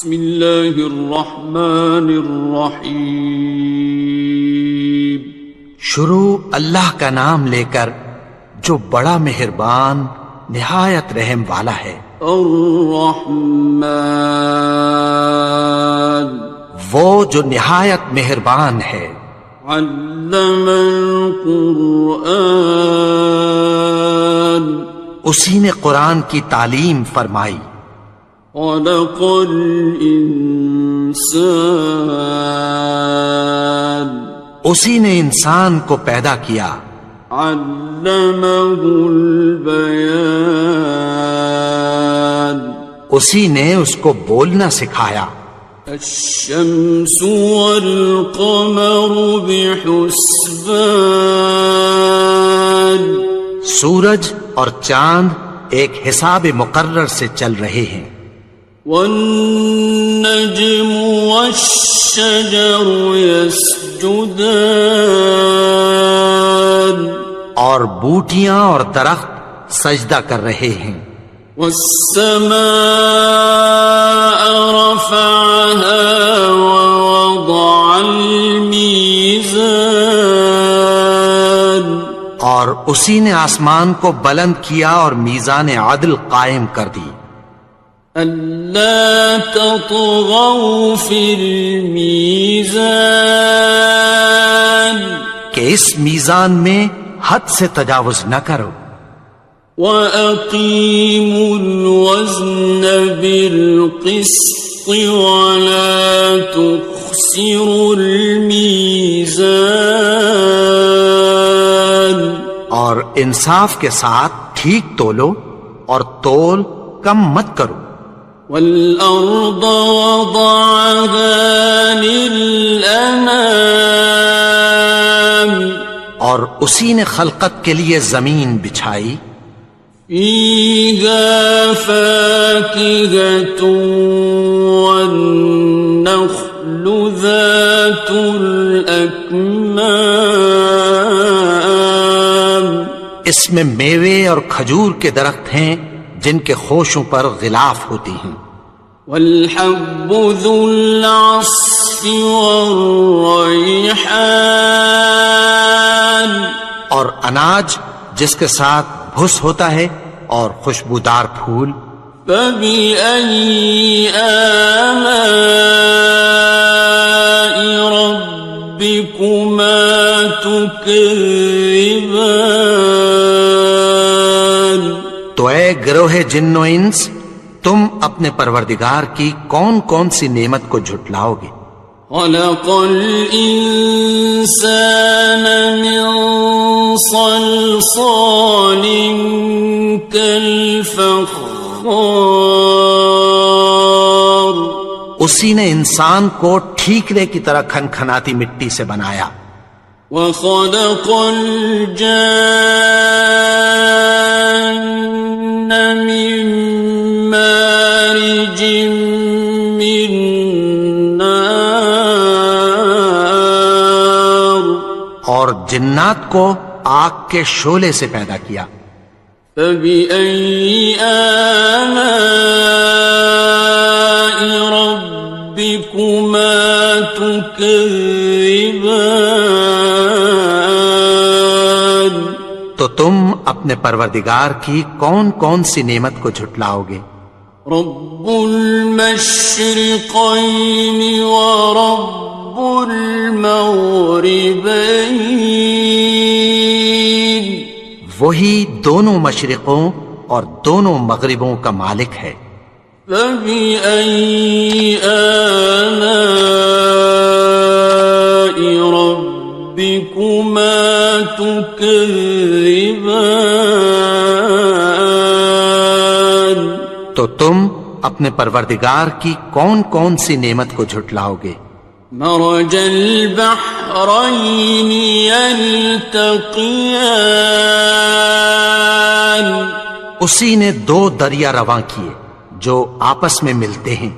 بسم اللہ الرحمن الرحیم. شروع اللہ کا نام لے کر جو بڑا مہربان نہایت رحم والا ہے. الرحمن وہ جو نہایت مہربان ہے. علم القرآن اسی نے قرآن کی تعلیم فرمائی. خلق الانسان اسی نے انسان کو پیدا کیا. علمہ البیان اسی نے اس کو بولنا سکھایا. الشمس والقمر بحسبان سورج اور چاند ایک حساب مقرر سے چل رہے ہیں. والنجم والشجر يسجدان اور بوٹیاں اور درخت سجدہ کر رہے ہیں. والسماء رفعها ووضع الميزان اور اسی نے آسمان کو بلند کیا اور میزان عدل قائم کر دی. ألا تطغوا في الميزان کہ اس میزان میں حد سے تجاوز نہ کرو. وَأَقِيمُوا الْوَزْنَ بِالْقِسْطِ وَلَا تُخْسِرُوا الْمِيزَانَ اور انصاف کے ساتھ ٹھیک تولو اور تول کم مت کرو. وَالْأَرْضَ وَضَعَهَا لِلْأَنَامِ اور اسی نے خلقت کے لیے زمین بچھائی. فِيهَا فَاكِهَةٌ وَالنَّخْلُ ذَاتُ الْأَكْمَامِ اس میں میوے اور کھجور کے درخت ہیں جن کے خوشوں پر غلاف ہوتی ہیں. وَالْحَبُّ ذُو الْعَصْفِ وَالرَّيْحَانِ اور اناج جس کے ساتھ بھس ہوتا ہے اور خوشبودار پھول. فَبِأَيِّ آلَاءِ رَبِّكُمَا تُكَذِّبَانِ تو اے گروہ جن و انس تم اپنے پروردگار کی کون کون سی نعمت کو جھٹلاؤ گے. خَلَقَ الْإِنسَانَ مِنْ صَلْصَالٍ كَالْفَخَّارِ اسی نے انسان کو ٹھیکرے کی طرح کھنکھناتی مٹی سے بنایا. وَخَلَقَ الْجَانَّ مِن مَّارِجٍ مِّن نَّارٍ اور جنات کو آگ کے شعلے سے پیدا کیا. فَبِأَيِّ آلَاءِ رَبِّكُمَا تُكَذِّبَانِ تو تم اپنے پروردگار کی کون کون سی نعمت کو جھٹلاؤ گے. رب المشرقین ورب المغربین وہی دونوں مشرقوں اور دونوں مغربوں کا مالک ہے. فَبِأَيِّ آلَاءِ رَبِّكُمَا تُكَذِّبَانِ تو تم اپنے پروردگار کی کون کون سی نعمت کو جھٹلاؤ گے. مرج البحرین یلتقیان اسی نے دو دریا رواں کیے جو آپس میں ملتے ہیں.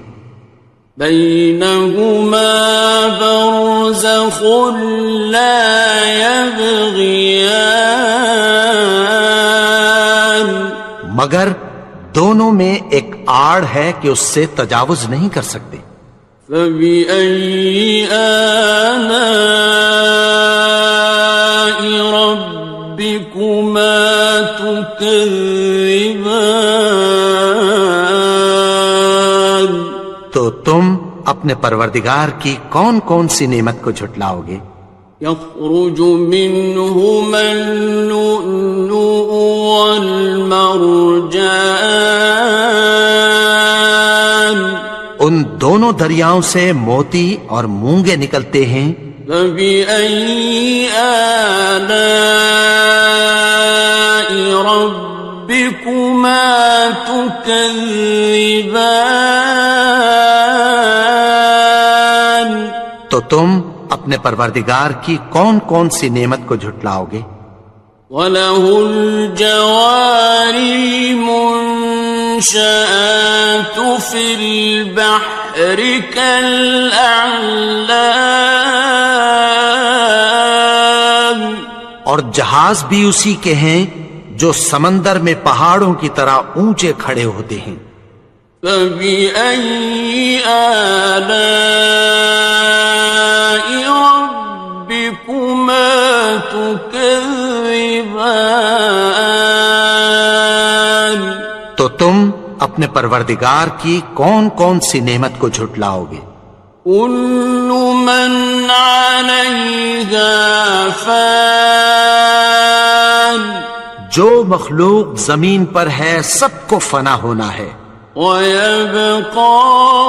بینہما برزخ لا یبغیان مگر دونوں میں ایک آڑ ہے کہ اس سے تجاوز نہیں کر سکتے۔ فَبِأَيِّ آلَاءِ رَبِّكُمَا تُكَذِّبَانِ؟ تو تم اپنے پروردگار کی کون کون سی نعمت کو جھٹلاؤ گے؟ يخرج منهما اللؤلؤ والمرجان، ان دونوں دریاؤں سے موتی اور مونگے نکلتے ہیں۔ فبأي آلاء ربكما تكذبان؟ تو تم اپنے پروردگار کی کون کون سی نعمت کو جھٹلاؤ گے؟ وَلَهُ الْجَوَارِ الْمُنشَآتُ فِي الْبَحْرِ كَالْأَعْلَامِ، اور جہاز بھی اسی کے ہیں جو سمندر میں پہاڑوں کی طرح اونچے کھڑے ہوتے ہیں۔ فَبِأَيِّ آلَاءِ رَبِّكُمَا تُكَذِّبَانِ؟ تو تم اپنے پروردگار کی کون کون سی نعمت کو جھٹلاؤ گے؟ كُلُّ مَنْ عَلَيْهَا فَانٍ، جو مخلوق زمین پر ہے سب کو فنا ہونا ہے۔ وَيَبْقَى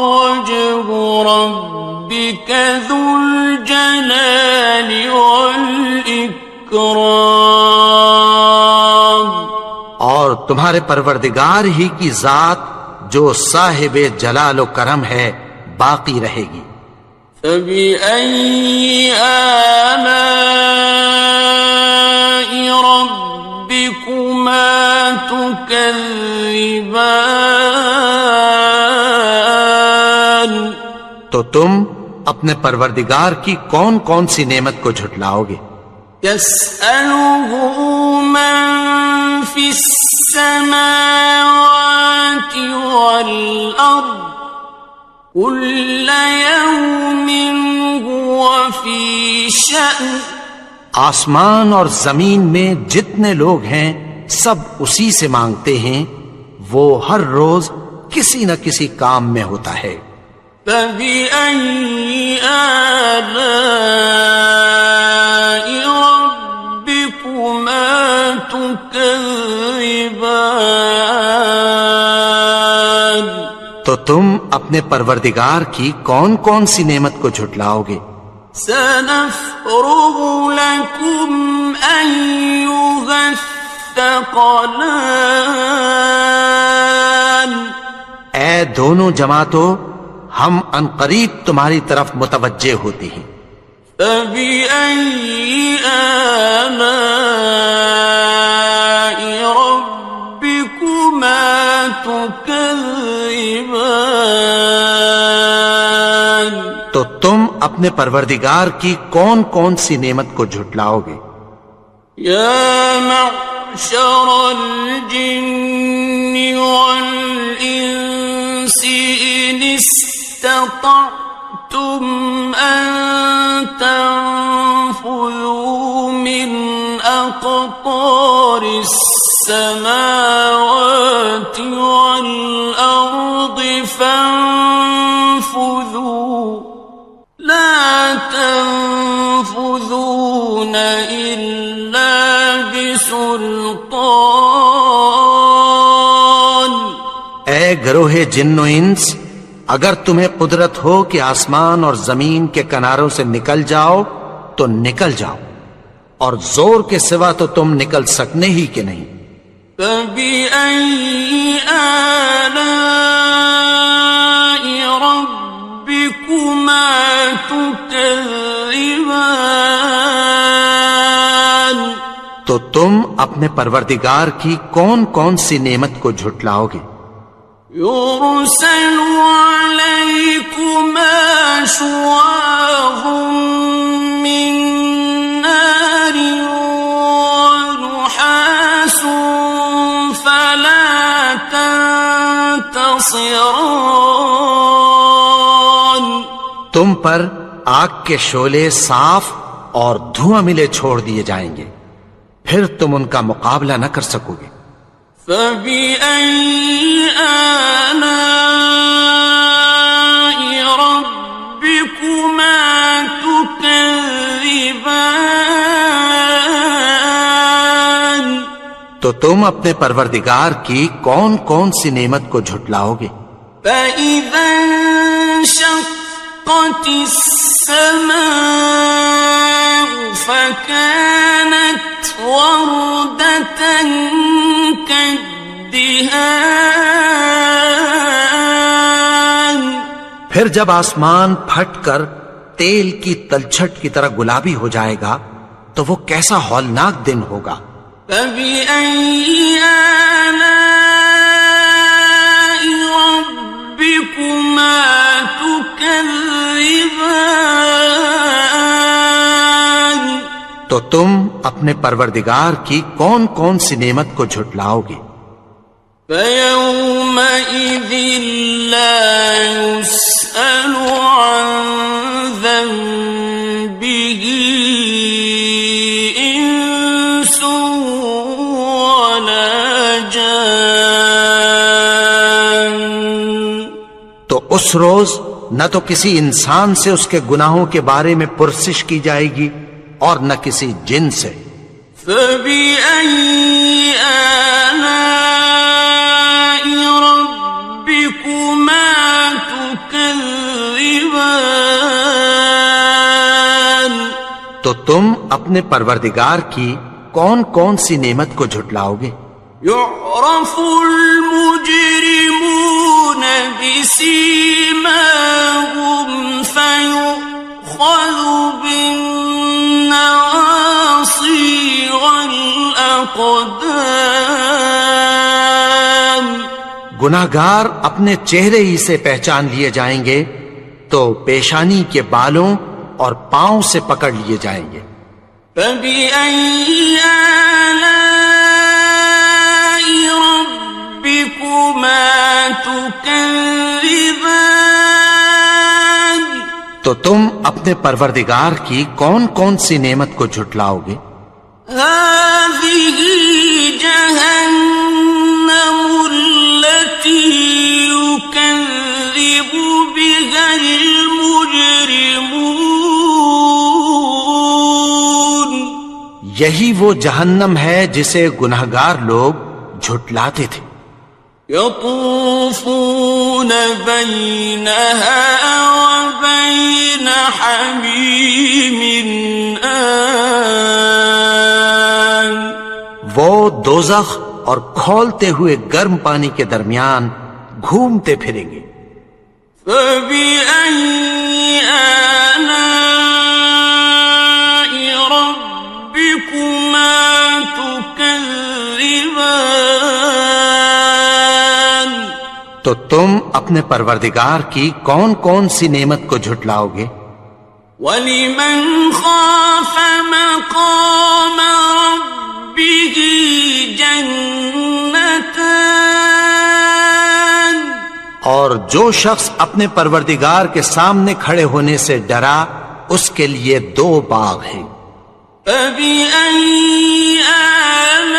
وَجْهُ رَبِّكَ ذُو الْجَلَالِ وَالْإِكْرَامِ، اور تمہارے پروردگار ہی کی ذات جو صاحب جلال و کرم ہے باقی رہے گی۔ فَبِأَيِّ آلَاءِ رَبِّكُمَا تُكَذِّبَانِ؟ تو تم اپنے پروردگار کی کون کون سی نعمت کو جھٹلاؤ گے؟ يَسْأَلُهُ مَن فِي السَّمَاوَاتِ وَالْأَرْضِ كُلَّ يَوْمٍ هُوَ فِي شَأْنٍ، آسمان اور زمین میں جتنے لوگ ہیں سب اسی سے مانگتے ہیں، وہ ہر روز کسی نہ کسی کام میں ہوتا ہے۔ فَبِأَيِّ آلَاءِ رَبِّكُمَا تُكَذِّبَانِ؟ تو تم اپنے پروردگار کی کون کون سی نعمت کو جھٹلاؤ گے؟ سَنَفْرُغُ لَكُمْ أَيُّهَ الثَّقَلَانِ، اے دونوں جماعتوں، ہم عنقریب تمہاری طرف متوجہ ہوتے ہیں۔ فَبِأَيِّ آلَاءِ رَبِّكُمَا تُكَذِّبَانِ؟ تو تم اپنے پروردگار کی کون کون سی نعمت کو جھٹلاؤ گے؟ يَا مَعْشَرَ الْجِنِّ وَالْإِنسِ إِنِ اسْتَطَعْتُمْ أَن تَنفُذُوا مِنْ أَقْطَارِ السَّمَاوَاتِ وَالْأَرْضِ فَانفُذُوا لَا تَنفُذُونَ إِلَّا بِسُلْطَانٍ۔ اے گروہ جن و انس، اگر تمہیں قدرت ہو کہ آسمان اور زمین کے کناروں سے نکل جاؤ تو نکل جاؤ، اور زور کے سوا تو تم نکل سکنے ہی کہ نہیں۔ فَبِأَيِّ آلَاءِ رَبِّكُمَا تُكَذِّبَانِ؟ تو تم اپنے پروردگار کی کون کون سی نعمت کو جھٹلاؤ گے؟ يُرْسَلُ عَلَيْكُمَا شُوَاظٌ مِّن نَّارٍ وَنُحَاسٌ فَلَا تَنتَصِرَانِ، ناصران. تم پر آگ کے شعلے صاف اور دھواں ملے چھوڑ دیے جائیں گے، پھر تم ان کا مقابلہ نہ کر سکو گے۔ فَبِأَيِّ آلَاءِ رَبِّكُمَا تُكَذِّبَانِ. تو تم اپنے پروردگار کی کون کون سی نعمت کو جھٹلاؤ گے؟ فَإِذَا انشَقَّتِ السَّمَاءُ فَكَانَتْ وَرْدَةً كَالدِّهَانِ. پھر جب آسمان پھٹ کر تیل کی تلچھٹ کی طرح گلابی ہو جائے گا تو وہ کیسا ہولناک دن ہوگا۔ فَبِأَيِّ آلَاءِ رَبِّكُمَا تُكَذِّبَانِ. تو تم اپنے پروردگار کی کون کون سی نعمت کو جھٹلاؤ گے؟ فَيَوْمَئِذٍ لَا يُسْأَلُ عَنْ ذَنبِهِ إِنسٌ وَلَا جَانٌ. تو اس روز نہ تو کسی انسان سے اس کے گناہوں کے بارے میں پرسش کی جائے گی اور نہ کسی جن سے۔ فَبِأَيِّ آلَاءِ رَبِّكُمَا تُكَذِّبَانِ. تو تم اپنے پروردگار کی کون کون سی نعمت کو جھٹلاؤ گے؟ يُعْرَفُ الْمُجْرِمُونَ بِسِيمَاهُمْ فَيُؤْخَذُ بِالنَّوَاصِي وَالْأَقْدَامِ. گناہگار اپنے چہرے ہی سے پہچان لیے جائیں گے تو پیشانی کے بالوں اور پاؤں سے پکڑ لیے جائیں گے۔ فَبِأَيِّ آلَاءِ رَبِّكُمَا تُكَذِّبَانِ. تو تم اپنے پروردگار کی کون کون سی نعمت کو جھٹلاؤ گے؟ هَذِهِ جَهَنَّمُ الَّتِي يُكَذِّبُ بِهَا الْمُجْرِمُونَ. یہی وہ جہنم ہے جسے گناہگار لوگ جھٹلاتے تھے۔ يَطُوفُونَ بَيْنَهَا وَبَيْنَ حَمِيمٍ آنٍ. وہ دوزخ اور کھولتے ہوئے گرم پانی کے درمیان گھومتے پھریں گے۔ فَبِأَيِّ آلَاءِ رَبِّكُمَا تُكَذِّبَانِ. تو تم اپنے پروردگار کی کون کون سی نعمت کو جھٹلاؤ گے؟ وَلِمَنْ خَافَ مَقَامَ رَبِّهِ جَنَّتَانِ. اور جو شخص اپنے پروردگار کے سامنے کھڑے ہونے سے ڈرا اس کے لیے 2 باغ ہیں۔ فَبِأَيِّ آلَاءِ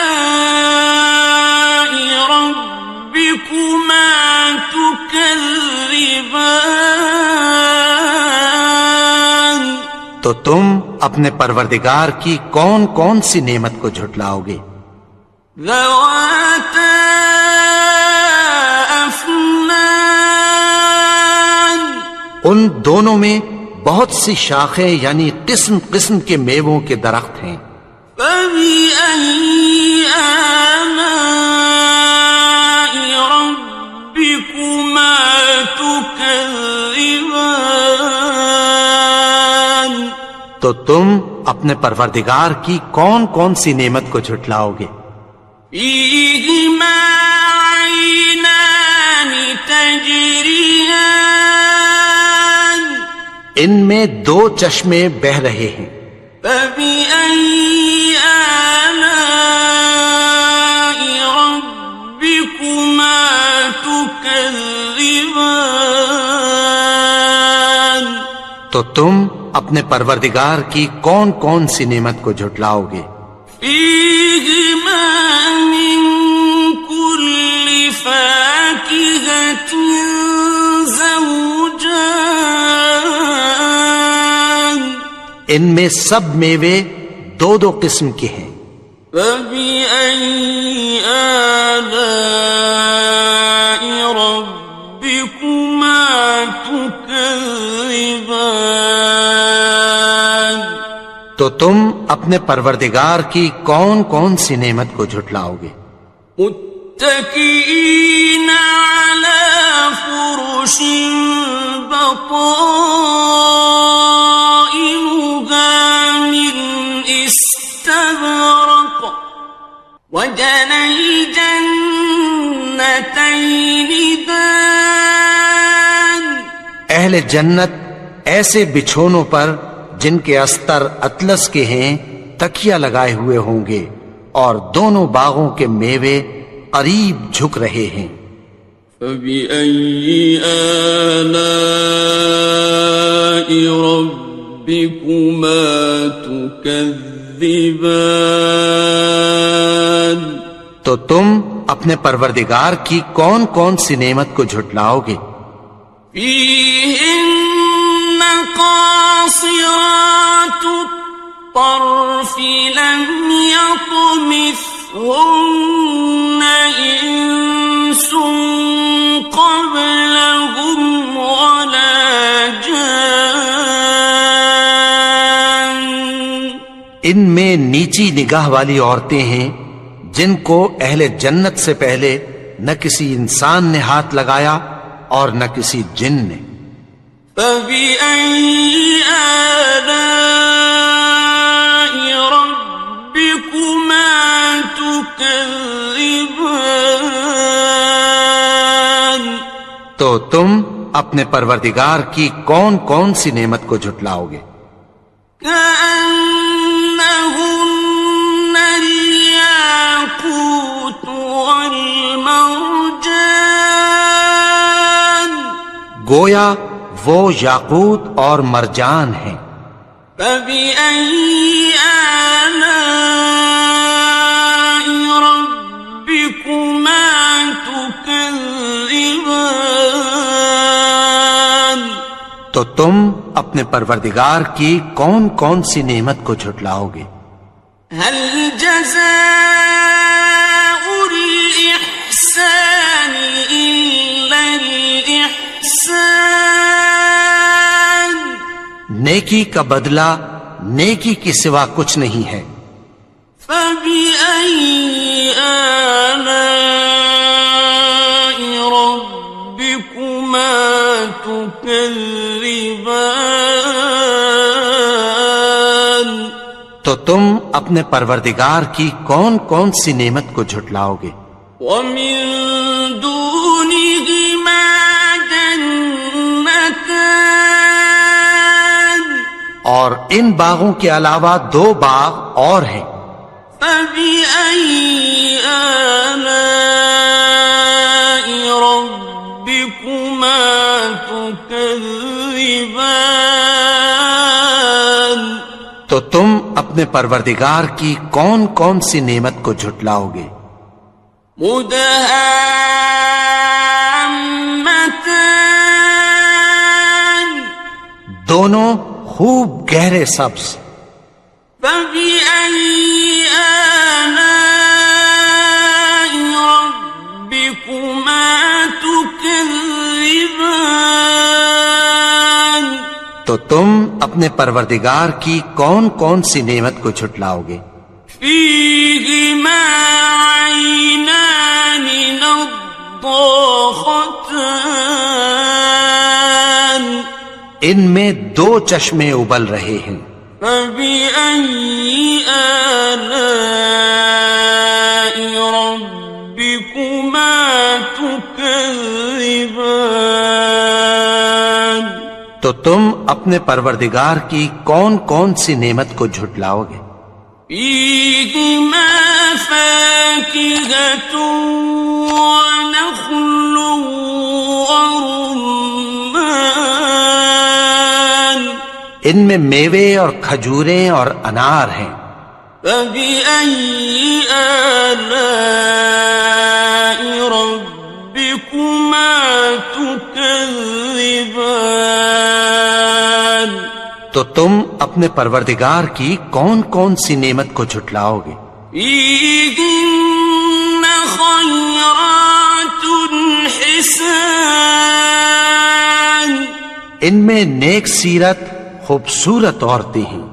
رَبِّكُمَا تُكَذِّبَانِ. تو تم اپنے پروردگار کی کون کون سی نعمت کو جھٹلاؤ گے؟ ذَوَاتَا أَفْنَانٍ. ان دونوں میں بہت سی شاخیں یعنی قسم قسم کے میووں کے درخت ہیں۔ فَبِأَيِّ آلَاءِ رَبِّكُمَا تُكَذِّبَانِ. تو تم اپنے پروردگار کی کون کون سی نعمت کو جھٹلاؤ گے؟ فِيهِمَا عَيْنَانِ تَجْرِيَانِ. ان میں 2 چشمے بہ رہے ہیں۔ فَبِأَيِّ آلَاءِ رَبِّكُمَا تُكَذِّبَانِ. تو تم اپنے پروردگار کی کون کون سی نعمت کو جھٹلاؤ گے؟ فیہما من کل فاکہۃ زوجان، ان میں سب میوے دو دو قسم کے ہیں۔ فبأي آلاء ربكما تكذبان، تو تم اپنے پروردگار کی کون کون سی نعمت کو جھٹلاؤ گے؟ متكئين على فرش بطائنها من استبرق، وجنى الجنتين دان، اہل جنت ایسے بچھونوں پر جن کے استر اطلس کے ہیں تکیہ لگائے ہوئے ہوں گے، اور دونوں باغوں کے میوے قریب جھک رہے ہیں۔ فبأي آلاء ربكما تكذبان، تو تم اپنے پروردگار کی کون کون سی نعمت کو جھٹلاؤ گے؟ فيهن قاصرات الطرف لم يطمثهن إنس قبلهم ولا جان، ان میں نیچی نگاہ والی عورتیں ہیں جن کو اہل جنت سے پہلے نہ کسی انسان نے ہاتھ لگایا اور نہ کسی جن نے۔ فبأي آلاء ربكما تكذبان، تو تم اپنے پروردگار کی کون کون سی نعمت کو جھٹلاؤ گے؟ كأنهن الياقوت والمرجان، گویا وہ یاقوت اور مرجان ہیں۔ فبأي آلاء ربكما تكذبان، تو تم اپنے پروردگار کی کون کون سی نعمت کو جھٹلاؤ گے؟ هل جزاء الإحسان إلا الإحسان، نیکی کا بدلہ نیکی کے سوا کچھ نہیں ہے۔ فبأي آلاء ربكما تكذبان، تو تم اپنے پروردگار کی کون کون سی نعمت کو جھٹلاؤ گے؟ ومن دونهما جنتان، اور ان باغوں کے علاوہ دو باغ اور ہیں۔ فبأي آلاء ربكما تكذبان، تو تم اپنے پروردگار کی کون کون سی نعمت کو جھٹلاؤ گے؟ مدهامتان، دونوں خوب گہرے سبز۔ فبأي آلاء ربكما تكذبان، تو تم اپنے پروردگار کی کون کون سی نعمت کو جھٹلاؤ گے؟ فيهما عينان نضاختان، ان میں دو چشمے ابل رہے ہیں۔ فبأي آلاء ربكما تكذبان، تو تم اپنے پروردگار کی کون کون سی نعمت کو جھٹلاؤ گے؟ فيهما فاكهة ونخل ورمان، ان میں میوے اور کھجوریں اور انار ہیں۔ فبأي آلاء ربكما تكذبان؟ تو تم اپنے پروردگار کی کون کون سی نعمت کو جھٹلاؤ گے؟ فيهن خيرات حسان، ان میں نیک سیرت خوبصورت عورتیں ہیں۔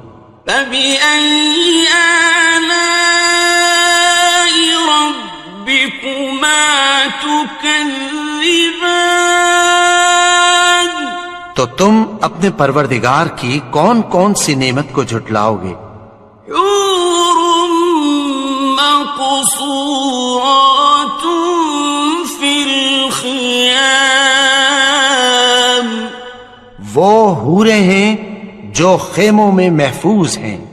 فبأي آلاء ربكما تكذبان؟ تو تم اپنے پروردگار کی کون کون سی نعمت کو جھٹلاؤ گے؟ حور مقصورات في الخيام، وہ حوریں ہیں جو خیموں میں محفوظ ہیں۔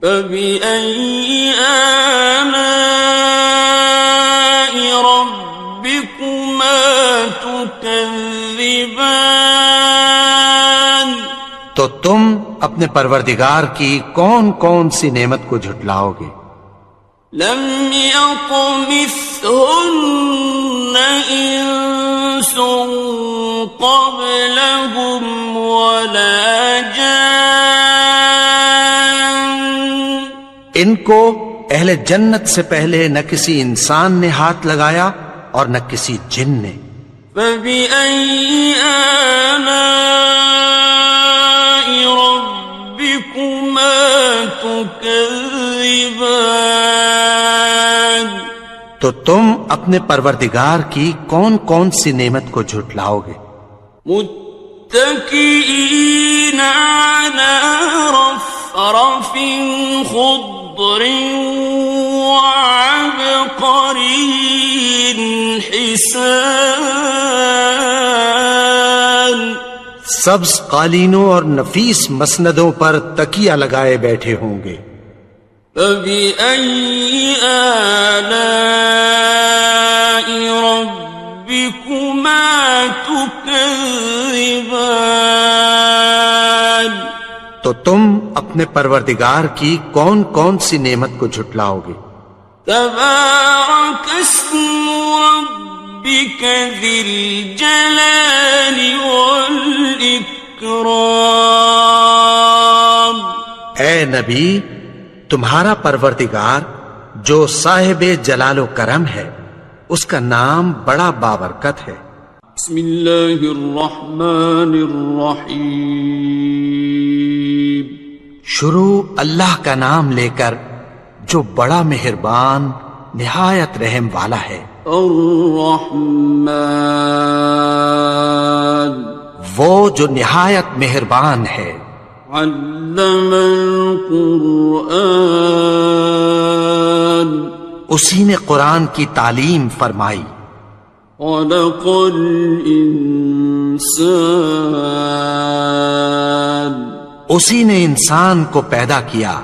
فبأي آلاء ربكما تكذبان؟ تو تم اپنے پروردگار کی کون کون سی نعمت کو جھٹلاؤ گے؟ لم يطمثهن إنس قبلهم ولا جان، ان کو اہل جنت سے پہلے نہ کسی انسان نے ہاتھ لگایا اور نہ کسی جن نے۔ فبأي آلاء ربكما تكذبان؟ تو تم اپنے پروردگار کی کون کون سی نعمت کو جھٹلاؤ گے؟ متكئين على رفرف خضر وعبقري حسان، سبز قالینوں اور نفیس مسندوں پر تکیہ لگائے بیٹھے ہوں گے۔ فبأي آلاء ربكما تكذبان؟ تو تم اپنے پروردگار کی کون کون سی نعمت کو جھٹلاؤ گے؟ تبارك اسم ربك ذي الجلال والإكرام۔ اے نبی، تمہارا پروردگار جو صاحب جلال و کرم ہے، اس کا نام بڑا بابرکت ہے۔ بسم اللہ الرحمن الرحیم، شروع اللہ کا نام لے کر جو بڑا مہربان نہایت رحم والا ہے۔ الرحمن، وہ جو نہایت مہربان ہے۔ علم القرآن، اسی نے قرآن کی تعلیم فرمائی۔ خلق الانسان، اسی نے انسان کو پیدا کیا۔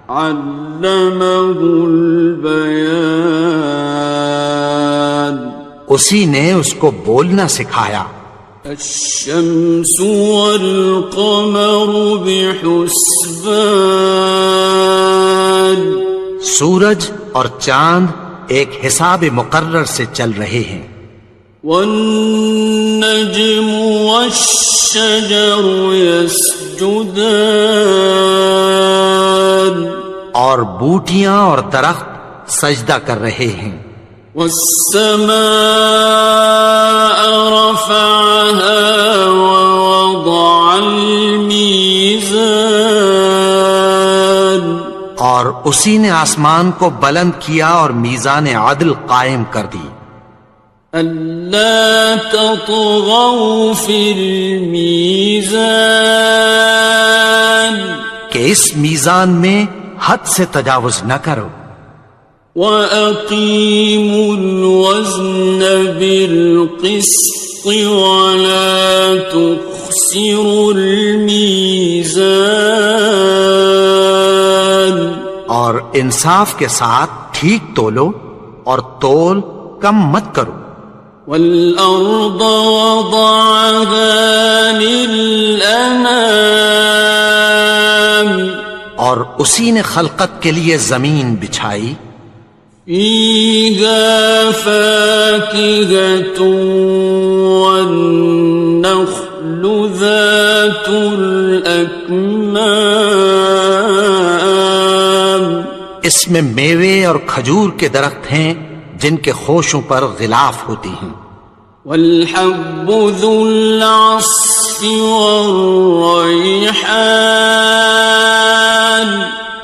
علمہ البیان، اسی نے اس کو بولنا سکھایا۔ الشمس والقمر بحسبان، سورج اور چاند ایک حساب مقرر سے چل رہے ہیں۔ والنجم والشجر يسجدان، اور بوٹیاں اور درخت سجدہ کر رہے ہیں۔ والسماء رفعها ووضع الميزان، اور اسی نے آسمان کو بلند کیا اور میزان عدل قائم کر دی۔ ألا تطغوا في الميزان، کہ اس میزان میں حد سے تجاوز نہ کرو۔ وَأَقِيمُوا الْوَزْنَ بِالْقِسْطِ وَلَا تُخْسِرُوا الْمِيزَانَ، اور انصاف کے ساتھ ٹھیک تولو اور تول کم مت کرو۔ وَالْأَرْضَ وَضَعَهَا لِلْأَنَامِ، اور اسی نے خلقت کے لیے زمین بچھائی، فيها فاكهة والنخل ذات الأكمام، اس میں میوے اور کھجور کے درخت ہیں جن کے خوشوں پر غلاف ہوتی ہیں، والحب ذو العصف والریحان،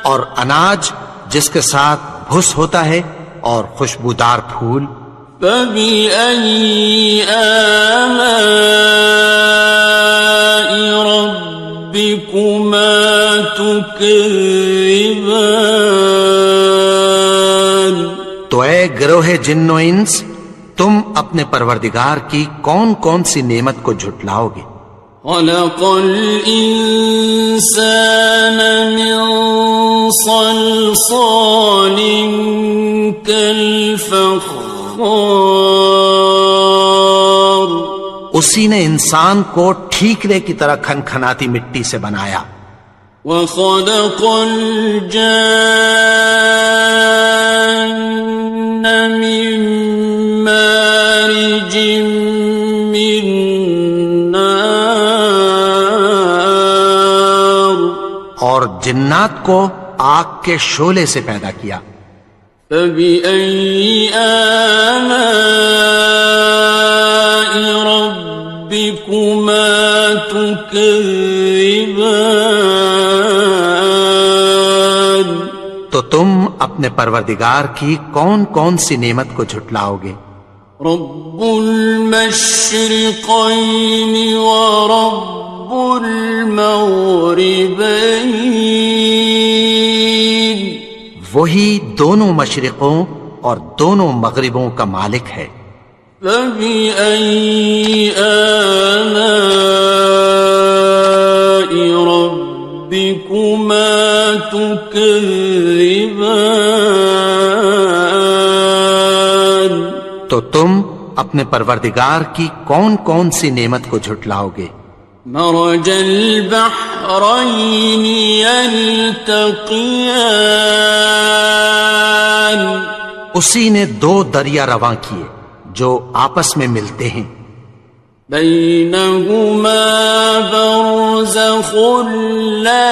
اور اناج جس کے ساتھ بھس ہوتا ہے اور خوشبودار پھول، فبأي آلاء ربكما تكذبان، تو اے گروہ جن و انس، تم اپنے پروردگار کی کون کون سی نعمت کو جھٹلاؤ گے؟ خلق الإنسان من صلصال كالفخار، اسی نے انسان کو ٹھیکرے کی طرح کھنکھناتی مٹی سے بنایا، وخلق الجان من مارج من نار، اور جنات کو آگ کے شعلے سے پیدا کیا، فبأي آلاء ربكما تكذبان، تو تم اپنے پروردگار کی کون کون سی نعمت کو جھٹلاؤ گے؟ رب المشرقين ورب المغربين، وہی دونوں مشرقوں اور دونوں مغربوں کا مالک ہے، فبأي آلاء ربكما تكذبان، تو تم اپنے پروردگار کی کون کون سی نعمت کو جھٹلاؤ گے؟ مرج البحرين يلتقيان، اسی نے دو دریا رواں کیے جو آپس میں ملتے ہیں، بينهما برزخ لا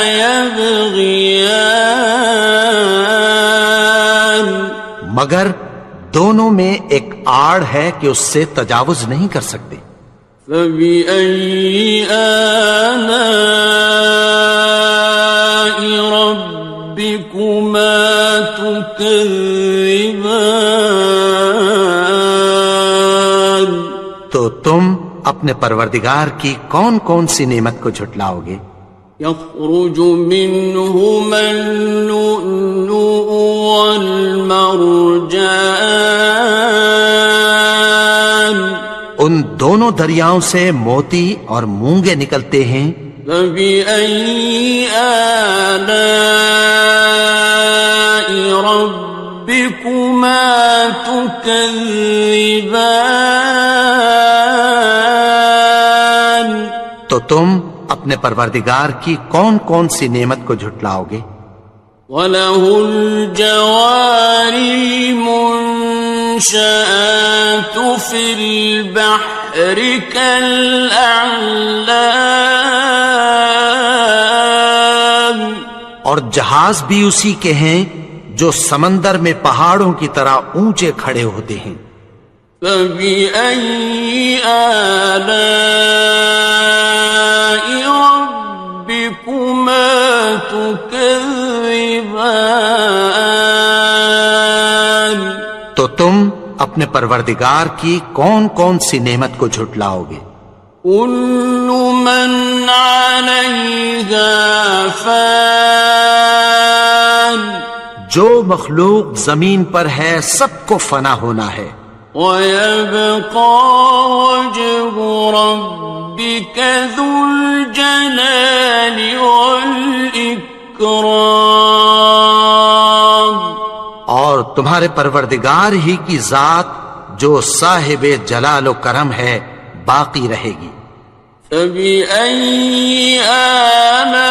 يبغيان، مگر دونوں میں ایک آڑ ہے کہ اس سے تجاوز نہیں کر سکتے، فبأي آلاء ربكما تكذبان، تو تم اپنے پروردگار کی کون کون سی نعمت کو جھٹلاؤ گے؟ يخرج منهما اللؤلؤ والمرجان، ان دونوں دریاؤں سے موتی اور مونگے نکلتے ہیں، فبأي آلاء ربكما تكذبان، تو تم اپنے پروردگار کی کون کون سی نعمت کو جھٹلاؤ گے؟ وَلَهُ الْجَوَارِ الْمُنشَآتُ فِي الْبَحْرِ كَالْأَعْلَامِ، اور جہاز بھی اسی کے ہیں جو سمندر میں پہاڑوں کی طرح اونچے کھڑے ہوتے ہیں، فَبِأَيِّ آلَاءِ رَبِّكُمَا تُكَذِّبَانِ، تو تم اپنے پروردگار کی کون کون سی نعمت کو جھٹلاؤ گے؟ كُلُّ مَنْ عَلَيْهَا فَانٍ، جو مخلوق زمین پر ہے سب کو فنا ہونا ہے، وَيَبْقَى وَجْهُ رَبِّكَ ذُو الْجَلَالِ وَالْإِكْرَامِ، اور تمہارے پروردگار ہی کی ذات جو صاحب جلال و کرم ہے باقی رہے گی، فَبِأَيِّ آلَاءِ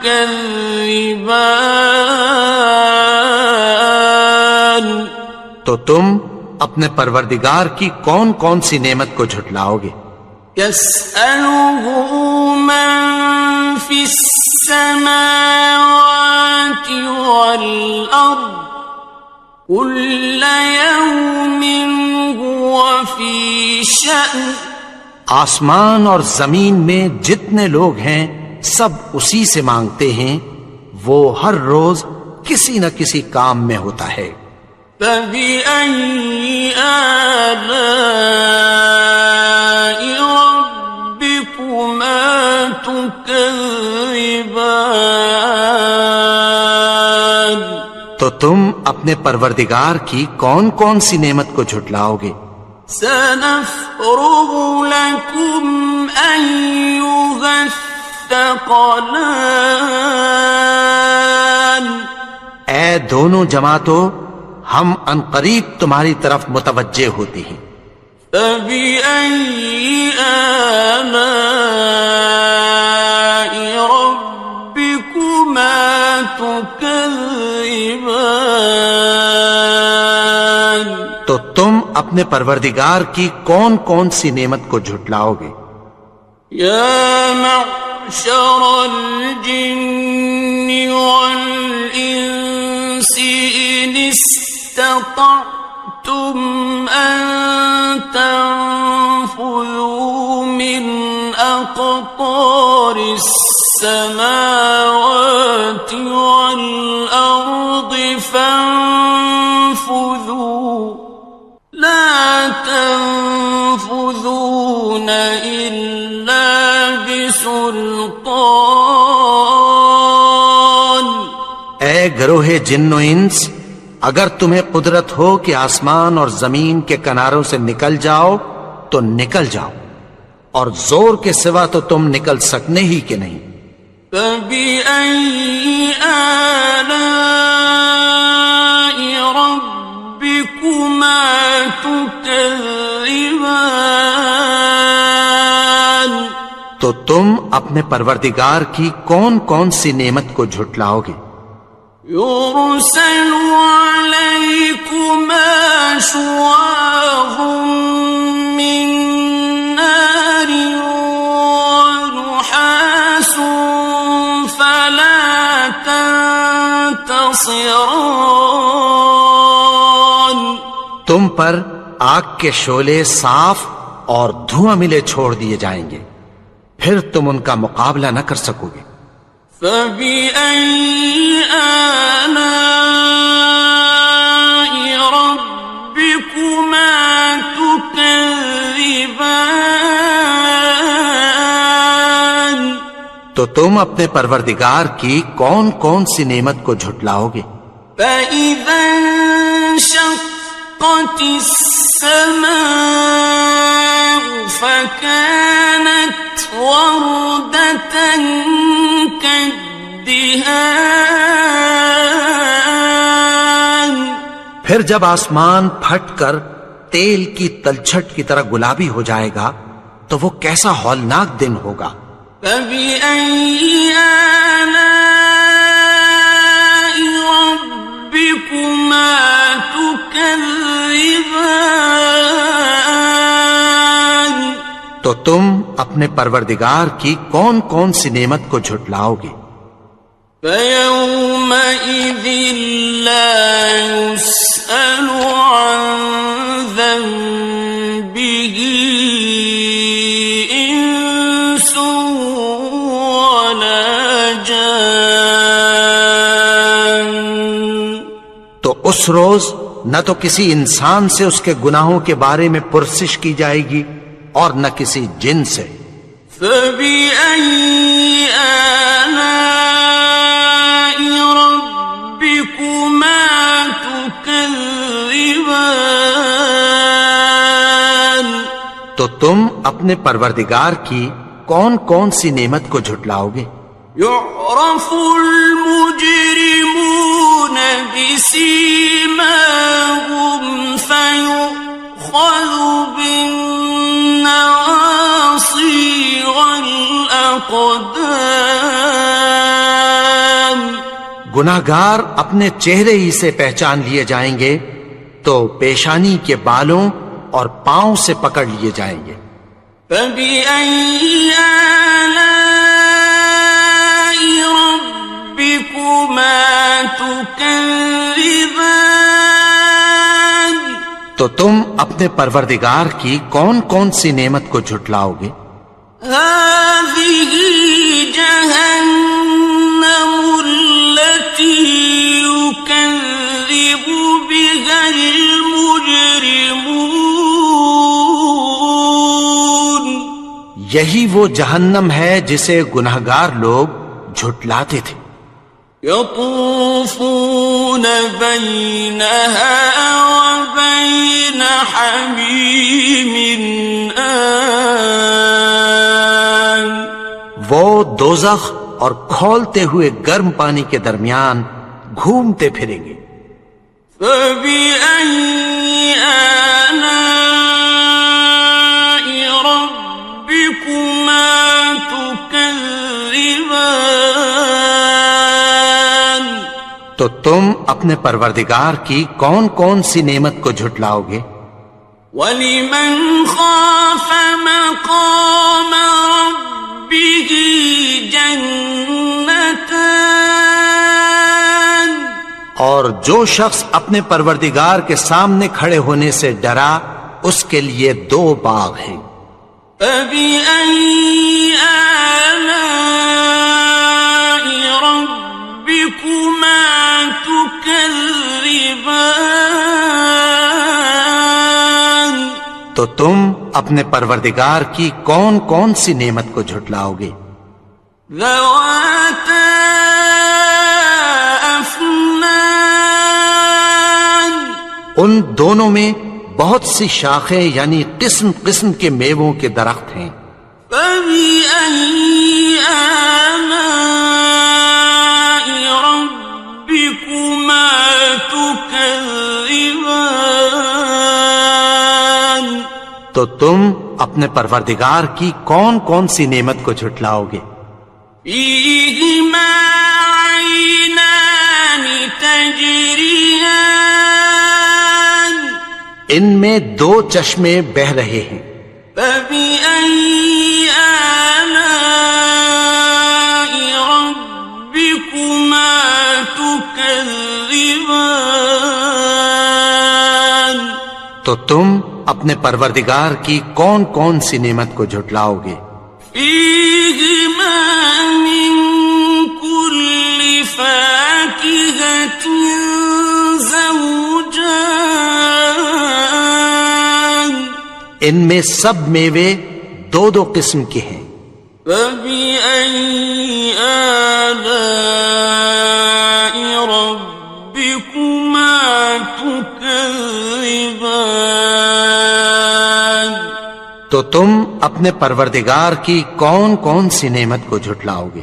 تكذبان تو تم اپنے پروردگار کی کون کون سی نعمت کو جھٹلاؤ گے؟ يسأله من في السماوات والأرض كل يوم هو في شأن آسمان اور زمین میں جتنے لوگ ہیں سب اسی سے مانگتے ہیں، وہ ہر روز کسی نہ کسی کام میں ہوتا ہے۔ فبأي آلاء ربكما تكذبان تو تم اپنے پروردگار کی کون کون سی نعمت کو جھٹلاؤ گے؟ سنفرغ لكم أيها الثقلان اے دونوں جماعتوں، ہم عنقریب تمہاری طرف متوجہ ہوتے ہیں۔ فبأي آلاء ربكما تكذبان تو تم اپنے پروردگار کی کون کون سی نعمت کو جھٹلاؤ گے؟ يا معشر الجن والإنس إن استطعتم أن تنفذوا من أقطار السماوات والأرض فانفذوا لا تنفذون إلا بسلطان اے گروہ جن و انس، اگر تمہیں قدرت ہو کہ آسمان اور زمین کے کناروں سے نکل جاؤ تو نکل جاؤ، اور زور کے سوا تو تم نکل سکنے ہی کہ نہیں۔ فبأي آلاء ربكما تكذبان تو تم اپنے پروردگار کی کون کون سی نعمت کو جھٹلاؤ گے؟ يرسل عليكما شواظ من نار ونحاس فلا تنتصران تم پر آگ کے شعلے صاف اور دھواں ملے چھوڑ دیے جائیں گے، پھر تم ان کا مقابلہ نہ کر سکو گے۔ فبأي آلاء ربكما تكذبان تو تم اپنے پروردگار کی کون کون سی نعمت کو جھٹلاؤ گے؟ فإذا انشقت السماء فكانت وردة كالدهان پھر جب آسمان پھٹ کر تیل کی تلچھٹ کی طرح گلابی ہو جائے گا تو وہ کیسا ہولناک دن ہوگا۔ فبأي آلاء ربكما تكذبان تو تم اپنے پروردگار کی کون کون سی نعمت کو جھٹلاؤ گے؟ فيومئذ لا يسأل عن ذنبه إنس ولا جان تو اس روز نہ تو کسی انسان سے اس کے گناہوں کے بارے میں پرسش کی جائے گی اور نہ کسی جن سے۔ فبأي آلاء ربكما تكذبان تو تم اپنے پروردگار کی کون کون سی نعمت کو جھٹلاؤ گے؟ يعرف المجرمون بسيماهم فيؤخذ بالنواصي والأقدام گناہگار اپنے چہرے ہی سے پہچان لیے جائیں گے تو پیشانی کے بالوں اور پاؤں سے پکڑ لیے جائیں گے۔ فَبِأَيِّ آلَاءِ رَبِّكُمَا تُكَذِّبَانِ؟ تو تم اپنے پروردگار کی کون کون سی نعمت کو جھٹلاؤ گے؟ هَٰذِهِ جَهَنَّمُ الَّتِي يُكَذِّبُ بِهَا الْمُجْرِمُونَ۔ یہی وہ جہنم ہے جسے گناہگار لوگ جھٹلاتے تھے۔ يطوفون بينها وبين حميم آن۔ وہ دوزخ اور کھولتے ہوئے گرم پانی کے درمیان گھومتے پھریں گے۔ فَبِأَيِّ آلَاءِ رَبِّكُمَا تُكَذِّبَانِ؟ تو تم اپنے پروردگار کی کون کون سی نعمت کو جھٹلاؤ گے؟ وَلِمَنْ خَافَ مَقَامَ رَبِّهِ جَنَّتَانِ؟ اور جو شخص اپنے پروردگار کے سامنے کھڑے ہونے سے ڈرا اس کے لیے 2 باغ ہیں۔ فَبِأَيِّ آلَاءِ رَبِّكُمَا تُكَذِّبَانِ؟ تو تم اپنے پروردگار کی کون کون سی نعمت کو جھٹلاؤ گے؟ ذَوَاتَا أَفْنَانٍ؟ ان دونوں میں بہت سی شاخیں یعنی قسم قسم کے میووں کے درخت ہیں۔ فَبِأَيِّ آلَاءِ رَبِّكُمَا تُكَذِّبَانِ؟ تو تم اپنے پروردگار کی کون کون سی نعمت کو جھٹلاؤ گے؟ فِيهِمَا عَيْنَانِ تَجْرِيَانِ؟ ان میں 2 چشمے بہ رہے ہیں۔ فَبِأَيِّ آلَاءِ رَبِّكُمَا تُكَذِّبَانِ؟ تو تم اپنے پروردگار کی کون کون سی نعمت کو جھٹلاؤ گے؟ فِيهِمَا مِن كُلِّ فَاكِهَةٍ زَوْجَانِ؟ ان میں سب میوے 2 قسم کے ہیں۔ فَبِأَيِّ آلَاءِ رَبِّكُمَا تُكَذِّبَانِ؟ تو تم اپنے پروردگار کی کون کون سی نعمت کو جھٹلاؤ گے؟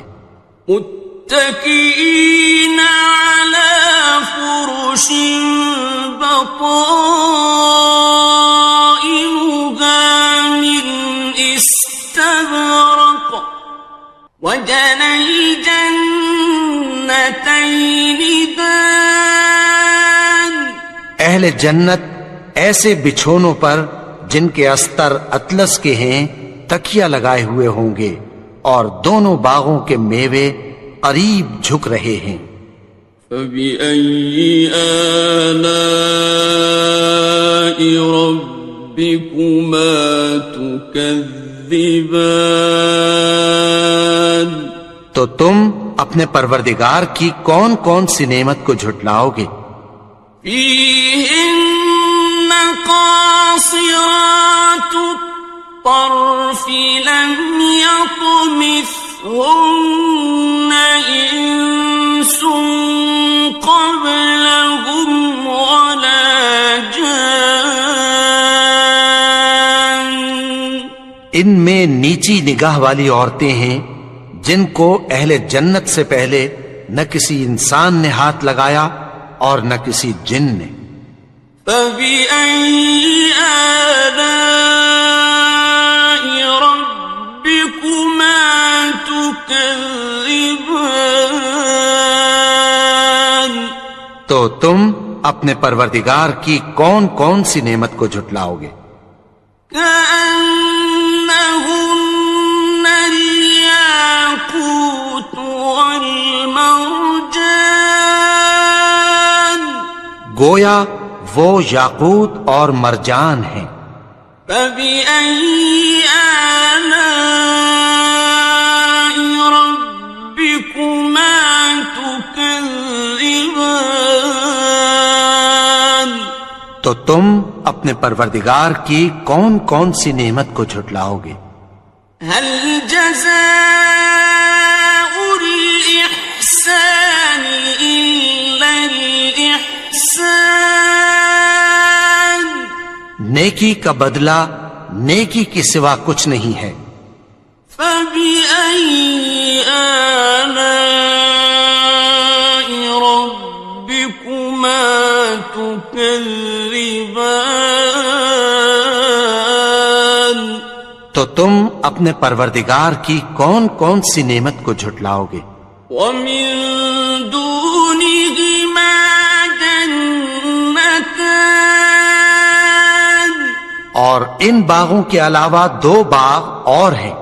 متكئين على فرش بطائنها من استبرق وجنى الجنتين دان۔ اہل جنت ایسے بچھونوں پر جن کے استر اطلس کے ہیں تکیہ لگائے ہوئے ہوں گے اور دونوں باغوں کے میوے قریب جھک رہے ہیں۔ فَبِأَيِّ آلَاءِ رَبِّكُمَا تُكَذِّبَانِ؟ تو تم اپنے پروردگار کی کون کون سی نعمت کو جھٹلاؤ گے؟ فِيهِنَّ قَاصِرَاتُ الطَّرْفِ لَمْ يَطْمِثْهُنَّ إِنسٌ قَبْلَهُمْ وَلَا جَانٌّ۔ ان میں نیچی نگاہ والی عورتیں ہیں جن کو اہل جنت سے پہلے نہ کسی انسان نے ہاتھ لگایا اور نہ کسی جن نے۔ فَبِأَيِّ آلَاءِ رَبِّكُمَا تُكَذِّبَانِ؟ تو تم اپنے پروردگار کی کون کون سی نعمت کو جھٹلاؤ گے؟ كأنهن الياقوت والمرجان گویا وہ یاقوت اور مرجان ہیں۔ فبأي آلاء ربكما تكذبان تو تم اپنے پروردگار کی کون کون سی نعمت کو جھٹلاؤ گے؟ هل جزاء الإحسان إلا الإحسان نیکی کا بدلہ نیکی کے سوا کچھ نہیں ہے۔ فبأي آلاء ربكما تكذبان تو تم اپنے پروردگار کی کون کون سی نعمت کو جھٹلاؤ گے؟ ومن دونهما جنتان اور ان باغوں کے علاوہ دو باغ اور ہیں۔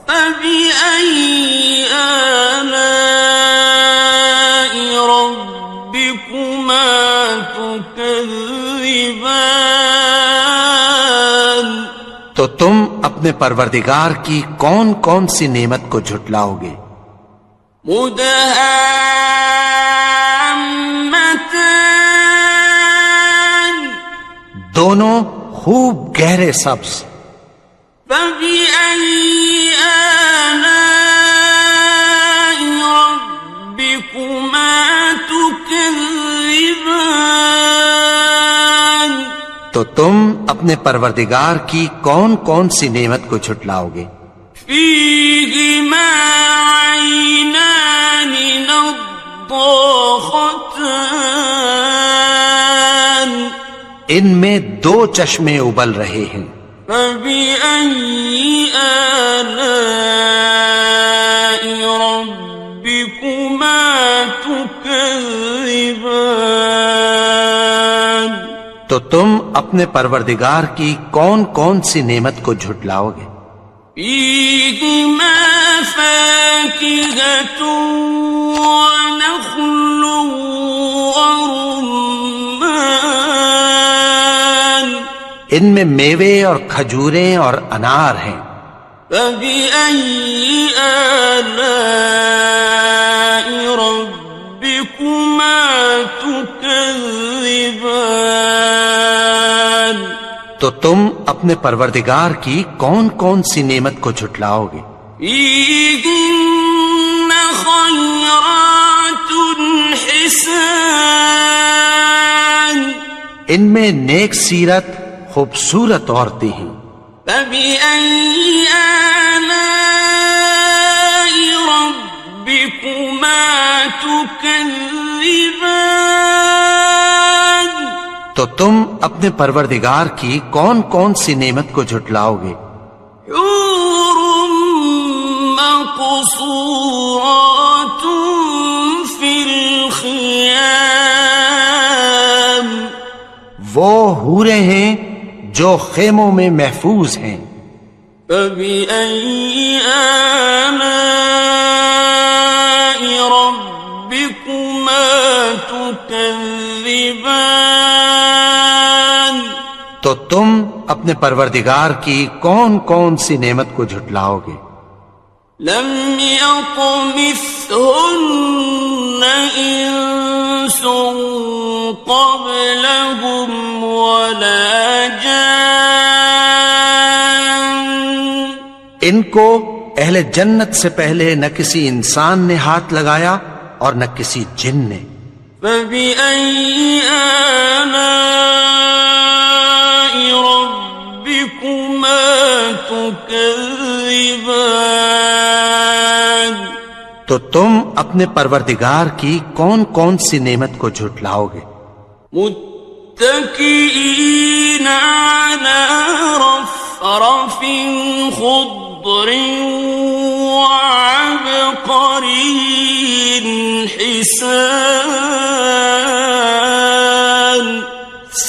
فبأي آلاء ربكما تكذبان تو تم اپنے پروردگار کی کون کون سی نعمت کو جھٹلاؤ گے؟ مدهامتان دونوں خوب گہرے سبز۔ فبأي آلاء ربكما تكذبان تو تم اپنے پروردگار کی کون کون سی نعمت کو جھٹلاؤ گے؟ فيهما عينان نضاختان ان میں دو چشمے ابل رہے ہیں۔ فبأي آلاء ربكما تكذبان تو تم اپنے پروردگار کی کون کون سی نعمت کو جھٹلاؤ گے؟ فيهما فاكهة ونخل ورمان ان میں میوے اور کھجوریں اور انار ہیں۔ فبأي آلاء ربكما تكذبان تو تم اپنے پروردگار کی کون کون سی نعمت کو جھٹلاؤ گے؟ فيهن خيرات حسان ان میں نیک سیرت خوبصورت عورتیں ہیں۔ فبأي آلاء ربكما تكذبان تو تم اپنے پروردگار کی کون کون سی نعمت کو جھٹلاؤ گے؟ حور مقصورات في الخيام وہ حوریں ہیں جو خیموں میں محفوظ ہیں۔ فبأي آلاء ربكما تكذبان تو تم اپنے پروردگار کی کون کون سی نعمت کو جھٹلاؤ گے؟ لم يطمثهن إنس قبلهم ولا جان ان کو اہل جنت سے پہلے نہ کسی انسان نے ہاتھ لگایا اور نہ کسی جن نے۔ فبأي آلاء ربكما تكذبان تو تم اپنے پروردگار کی کون کون سی نعمت کو جھٹلاؤ گے؟ متكئين على رفرف خضر وعبقري حسان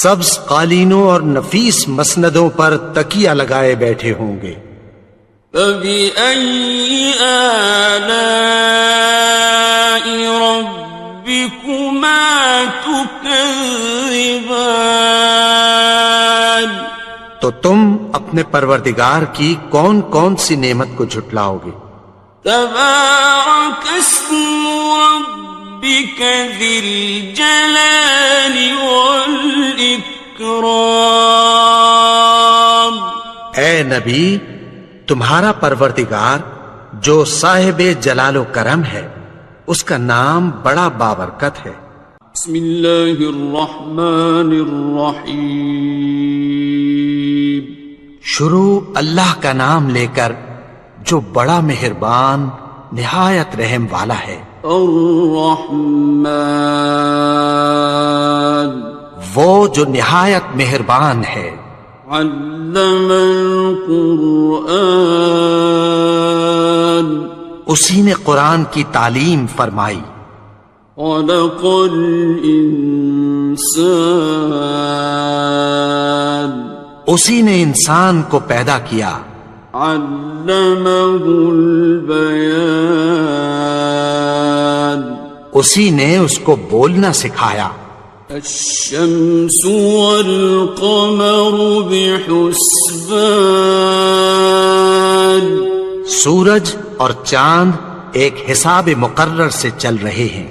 سبز قالینوں اور نفیس مسندوں پر تکیہ لگائے بیٹھے ہوں گے. فَبِأَيِّ آلَاءِ رَبِّكُمَا تُكَذِّبَانِ. تو تم اپنے پروردگار کی کون کون سی نعمت کو جھٹلاؤ گے؟ تبارک اسم ربک ذی الجلال والاکرام. اے نبی، تمہارا پروردگار جو صاحب جلال و کرم ہے، اس کا نام بڑا بابرکت ہے. بسم اللہ الرحمن الرحیم. شروع اللہ کا نام لے کر جو بڑا مہربان نہایت رحم والا ہے. الرحمن، وہ جو نہایت مہربان ہے. علم القرآن، اسی نے قرآن کی تعلیم فرمائی. خلق الانسان، اسی نے انسان کو پیدا کیا. علمہ البیان، اسی نے اس کو بولنا سکھایا. الشمس والقمر بحسبان، سورج اور چاند ایک حساب مقرر سے چل رہے ہیں.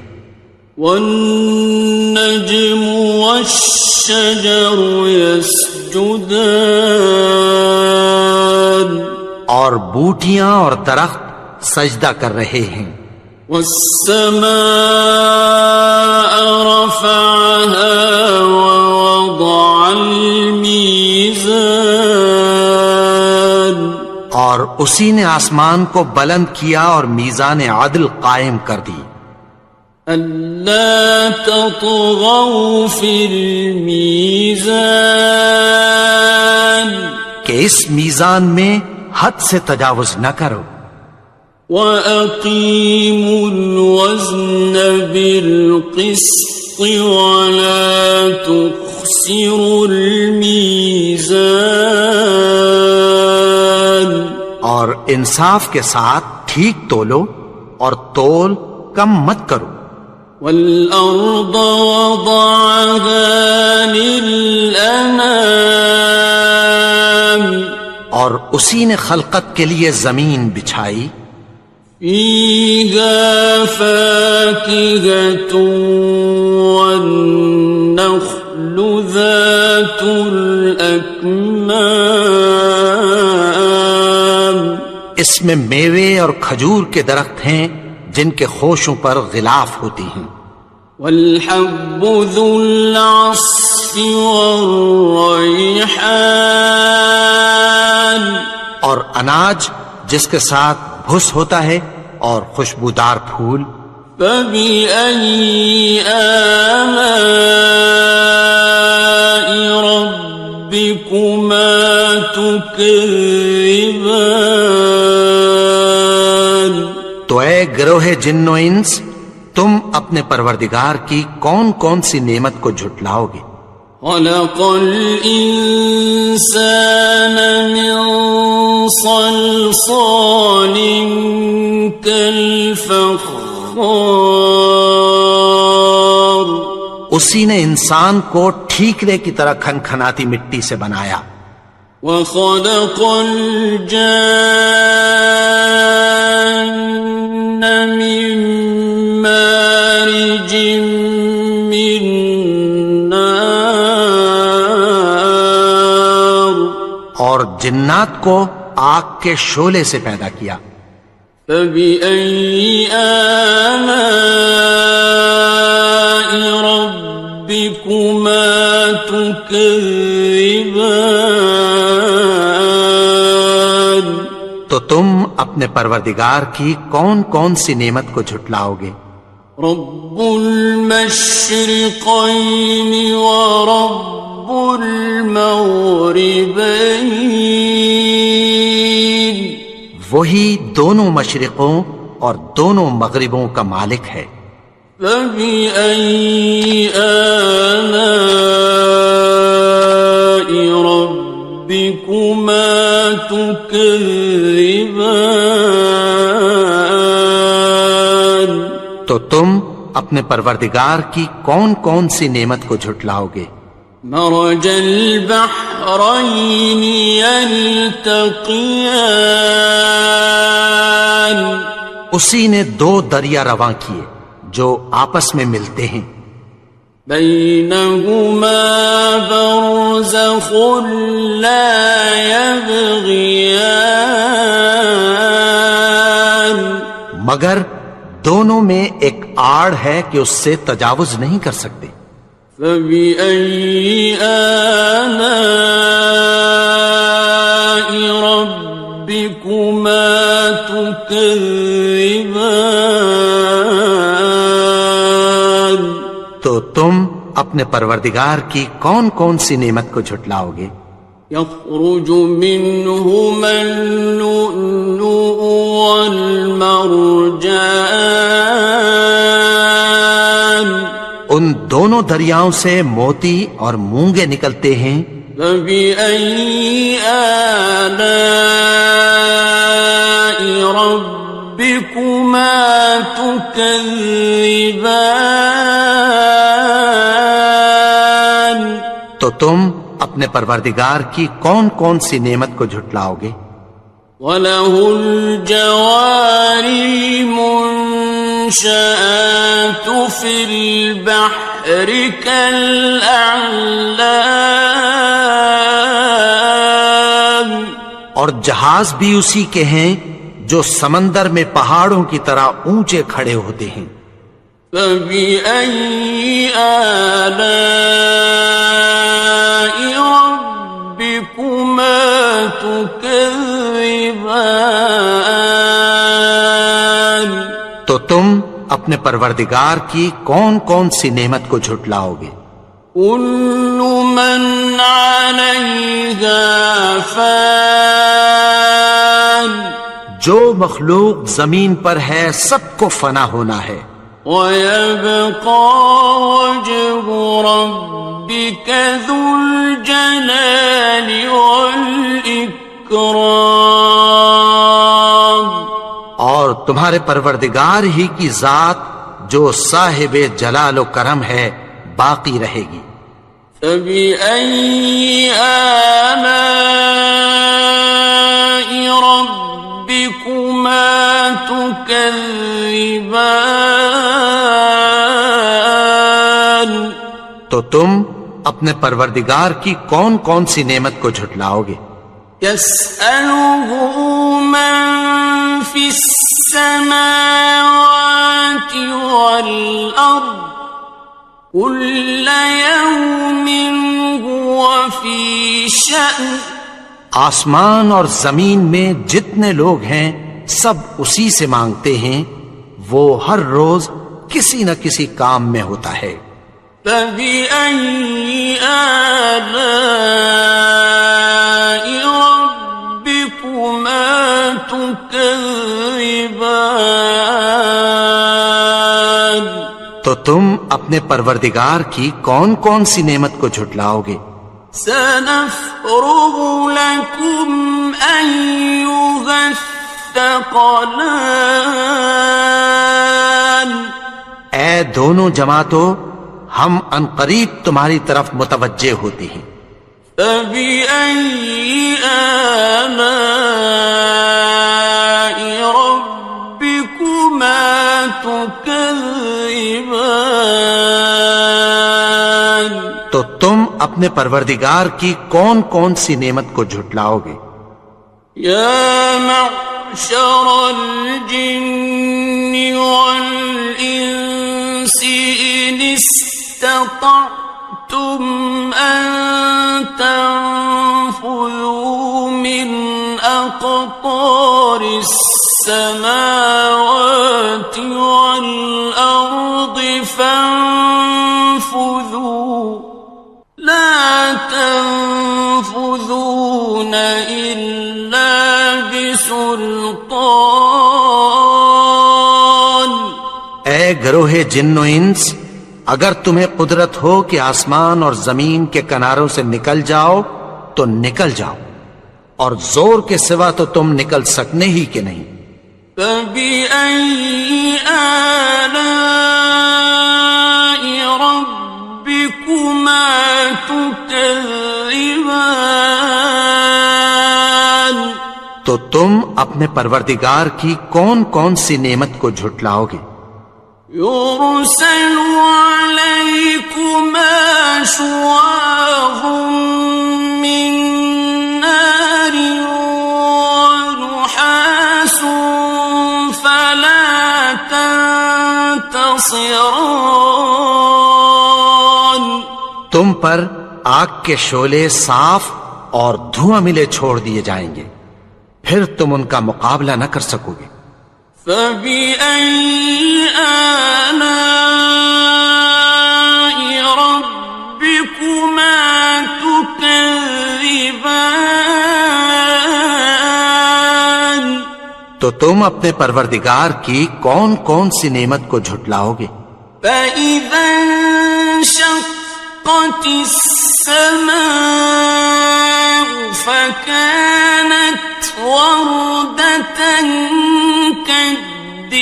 والنجم والشجر يسجدان، اور بوٹیاں اور درخت سجدہ کر رہے ہیں. والسماء رفعها ووضع الميزان، اور اسی نے آسمان کو بلند کیا اور میزان عدل قائم کر دی. ألا تطغوا في الميزان، کہ اس میزان میں حد سے تجاوز نہ کرو. وَأَقِيمُوا الْوَزْنَ بِالْقِسْطِ وَلَا تُخْسِرُوا الْمِيزَانَ، اور انصاف کے ساتھ ٹھیک تولو اور تول کم مت کرو. وَالْأَرْضَ وَضَعَهَا لِلْأَنَامِ، اور اسی نے خلقت کے لیے زمین بچھائی. فِيهَا فَاكِهَةٌ وَالنَّخْلُ ذَاتُ الْأَكْمَامِ، اس میں میوے اور کھجور کے درخت ہیں جن کے خوشوں پر غلاف ہوتی ہیں. وَالْحَبُّ ذُو الْعَصْفِ وَالرَّيْحَانِ، اور اناج جس کے ساتھ بھس ہوتا ہے اور خوشبودار پھول. فَبِأَيِّ آلَاءِ رَبِّكُمَا تُكَذِّبَانِ. تو اے گروہ جن و انس، تم اپنے پروردگار کی کون کون سی نعمت کو جھٹلاؤ گے؟ خلق الإنسان من صلصال كالفخار، اسی نے انسان کو ٹھیکرے کی طرح کھنکھناتی مٹی سے بنایا. وخلق الجان من مارج من نار، اور جنات کو آگ کے شعلے سے پیدا کیا. فبأي آلاء ربكما تكذبان. تو تم اپنے پروردگار کی کون کون سی نعمت کو جھٹلاؤ گے؟ رب المشرقين ورب المغربين، وہی دونوں مشرقوں اور دونوں مغربوں کا مالک ہے. فبأي آلاء ربكما تكذبان؟ تو تم اپنے پروردگار کی کون کون سی نعمت کو جھٹلاؤ گے؟ مرج البحرين يلتقيان، اسی نے دو دریا رواں کیے جو آپس میں ملتے ہیں، بينهما برزخ لا يبغيان، مگر دونوں میں ایک آڑ ہے کہ اس سے تجاوز نہیں کر سکتے۔ فبأي آلاء ربكما تكذبان؟ تو تم اپنے پروردگار کی کون کون سی نعمت کو جھٹلاؤ گے؟ يخرج منهما اللؤلؤ والمرجان، ان دونوں دریاؤں سے موتی اور مونگے نکلتے ہیں۔ فبأي آلاء ربكما تكذبان؟ تو تم اپنے پروردگار کی کون کون سی نعمت کو جھٹلاؤ گے؟ وَلَهُ الْجَوَارِ الْمُنشَآتُ فِي الْبَحْرِ كَالْأَعْلَامِ، اور جہاز بھی اسی کے ہیں جو سمندر میں پہاڑوں کی طرح اونچے کھڑے ہوتے ہیں۔ فَبِأَيِّ آلَاءِ رَبِّكُمَا تُكَذِّبَانِ؟ تو تم اپنے پروردگار کی کون کون سی نعمت کو جھٹلاؤ گے؟ كُلُّ مَنْ عَلَيْهَا فَانٍ، جو مخلوق زمین پر ہے سب کو فنا ہونا ہے، وَيَبْقَى وَجْهُ رَبِّكَ ذُو الْجَلَالِ وَالْإِكْرَامِ، اور تمہارے پروردگار ہی کی ذات جو صاحب جلال و کرم ہے باقی رہے گی۔ فَبِأَيِّ آلَاءِ رَبِّكُمَا تُكَذِّبَانِ؟ تو تم اپنے پروردگار کی کون کون سی نعمت کو جھٹلاؤ گے؟ يَسْأَلُهُ مَن فِي السَّمَاوَاتِ وَالْأَرْضِ كُلَّ يَوْمٍ هُوَ فِي شَأْنٍ، آسمان اور زمین میں جتنے لوگ ہیں سب اسی سے مانگتے ہیں، وہ ہر روز کسی نہ کسی کام میں ہوتا ہے۔ فَبِأَيِّ آلَاءِ رَبِّكُمَا تُكَذِّبَانِ؟ تو تم اپنے پروردگار کی کون کون سی نعمت کو جھٹلاؤ گے؟ سَنَفْرُغُ لَكُمْ أَيُّهَ الثَّقَلَانِ، اے دونوں جماعتوں، ہم عنقریب تمہاری طرف متوجہ ہوتے ہیں۔ فَبِأَيِّ آلَاءِ رَبِّكُمَا تُكَذِّبَانِ؟ تو تم اپنے پروردگار کی کون کون سی نعمت کو جھٹلاؤ گے؟ يَا مَعْشَرَ الْجِنِّ وَالْإِنسِ إِنِ اسْتَطَعْتُمْ أَن تَنفُذُوا مِنْ أَقْطَارِ السَّمَاوَاتِ وَالْأَرْضِ فَانفُذُوا لَا تَنفُذُونَ إِلَّا بِسُلْطَانٍ۔ اے گروہ جن و انس، اگر تمہیں قدرت ہو کہ آسمان اور زمین کے کناروں سے نکل جاؤ تو نکل جاؤ، اور زور کے سوا تو تم نکل سکنے ہی کہ نہیں۔ فَبِأَيِّ آلَاءِ رَبِّكُمَا تُكَذِّبَانِ، تو تم اپنے پروردگار کی کون کون سی نعمت کو جھٹلاؤ گے؟ يُرْسَلُ عَلَيْكُمَا شُوَاظٌ مِّن نَّارٍ وَنُحَاسٌ فَلَا تَنتَصِرَانِ، تم پر آگ کے شعلے صاف اور دھواں ملے چھوڑ دیے جائیں گے، پھر تم ان کا مقابلہ نہ کر سکو گے۔ فَبِأَيِّ آلَاءِ رَبِّكُمَا تُكَذِّبَانِ، تو تم اپنے پروردگار کی کون کون سی نعمت کو جھٹلاؤ گے؟ فَإِذَا انشَقَّتِ السَّمَاءُ فَكَانَتْ وَرْدَةً كَالدِّهَانِ،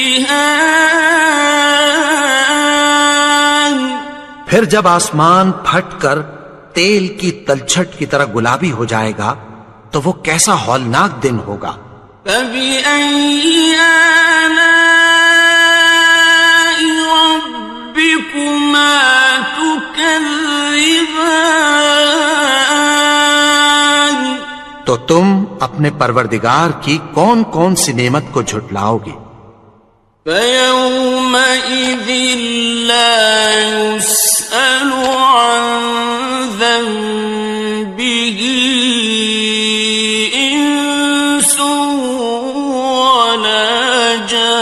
پھر جب آسمان پھٹ کر تیل کی تلچھٹ کی طرح گلابی ہو جائے گا تو وہ کیسا ہولناک دن ہوگا۔ فَبِأَيِّ آلَاءِ رَبِّكُمَا تُكَذِّبَانِ، تو تم اپنے پروردگار کی کون کون سی نعمت کو جھٹلاؤ گے؟ فَيَوْمَئِذٍ لَا يُسْأَلُ عَنْ ذَنبِهِ إِنسٌ وَلَا جَانٌ،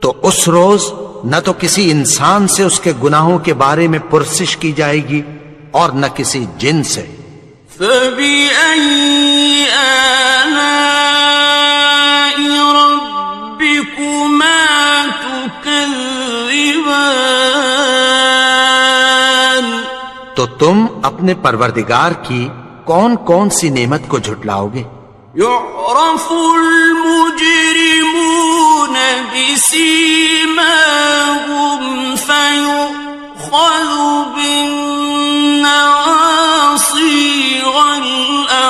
تو اس روز نہ تو کسی انسان سے اس کے گناہوں کے بارے میں پرسش کی جائے گی اور نہ کسی جن سے۔ فَبِأَيِّ آلَاءِ رَبِّكُمَا تُكَذِّبَانِ، تو تم اپنے پروردگار کی کون کون سی نعمت کو جھٹلاؤ گے؟ يُعْرَفُ الْمُجْرِمُونَ بِسِيمَاهُمْ فَيُؤْخَذُ بِالنَّوَاصِي وَالْأَقْدَامِ،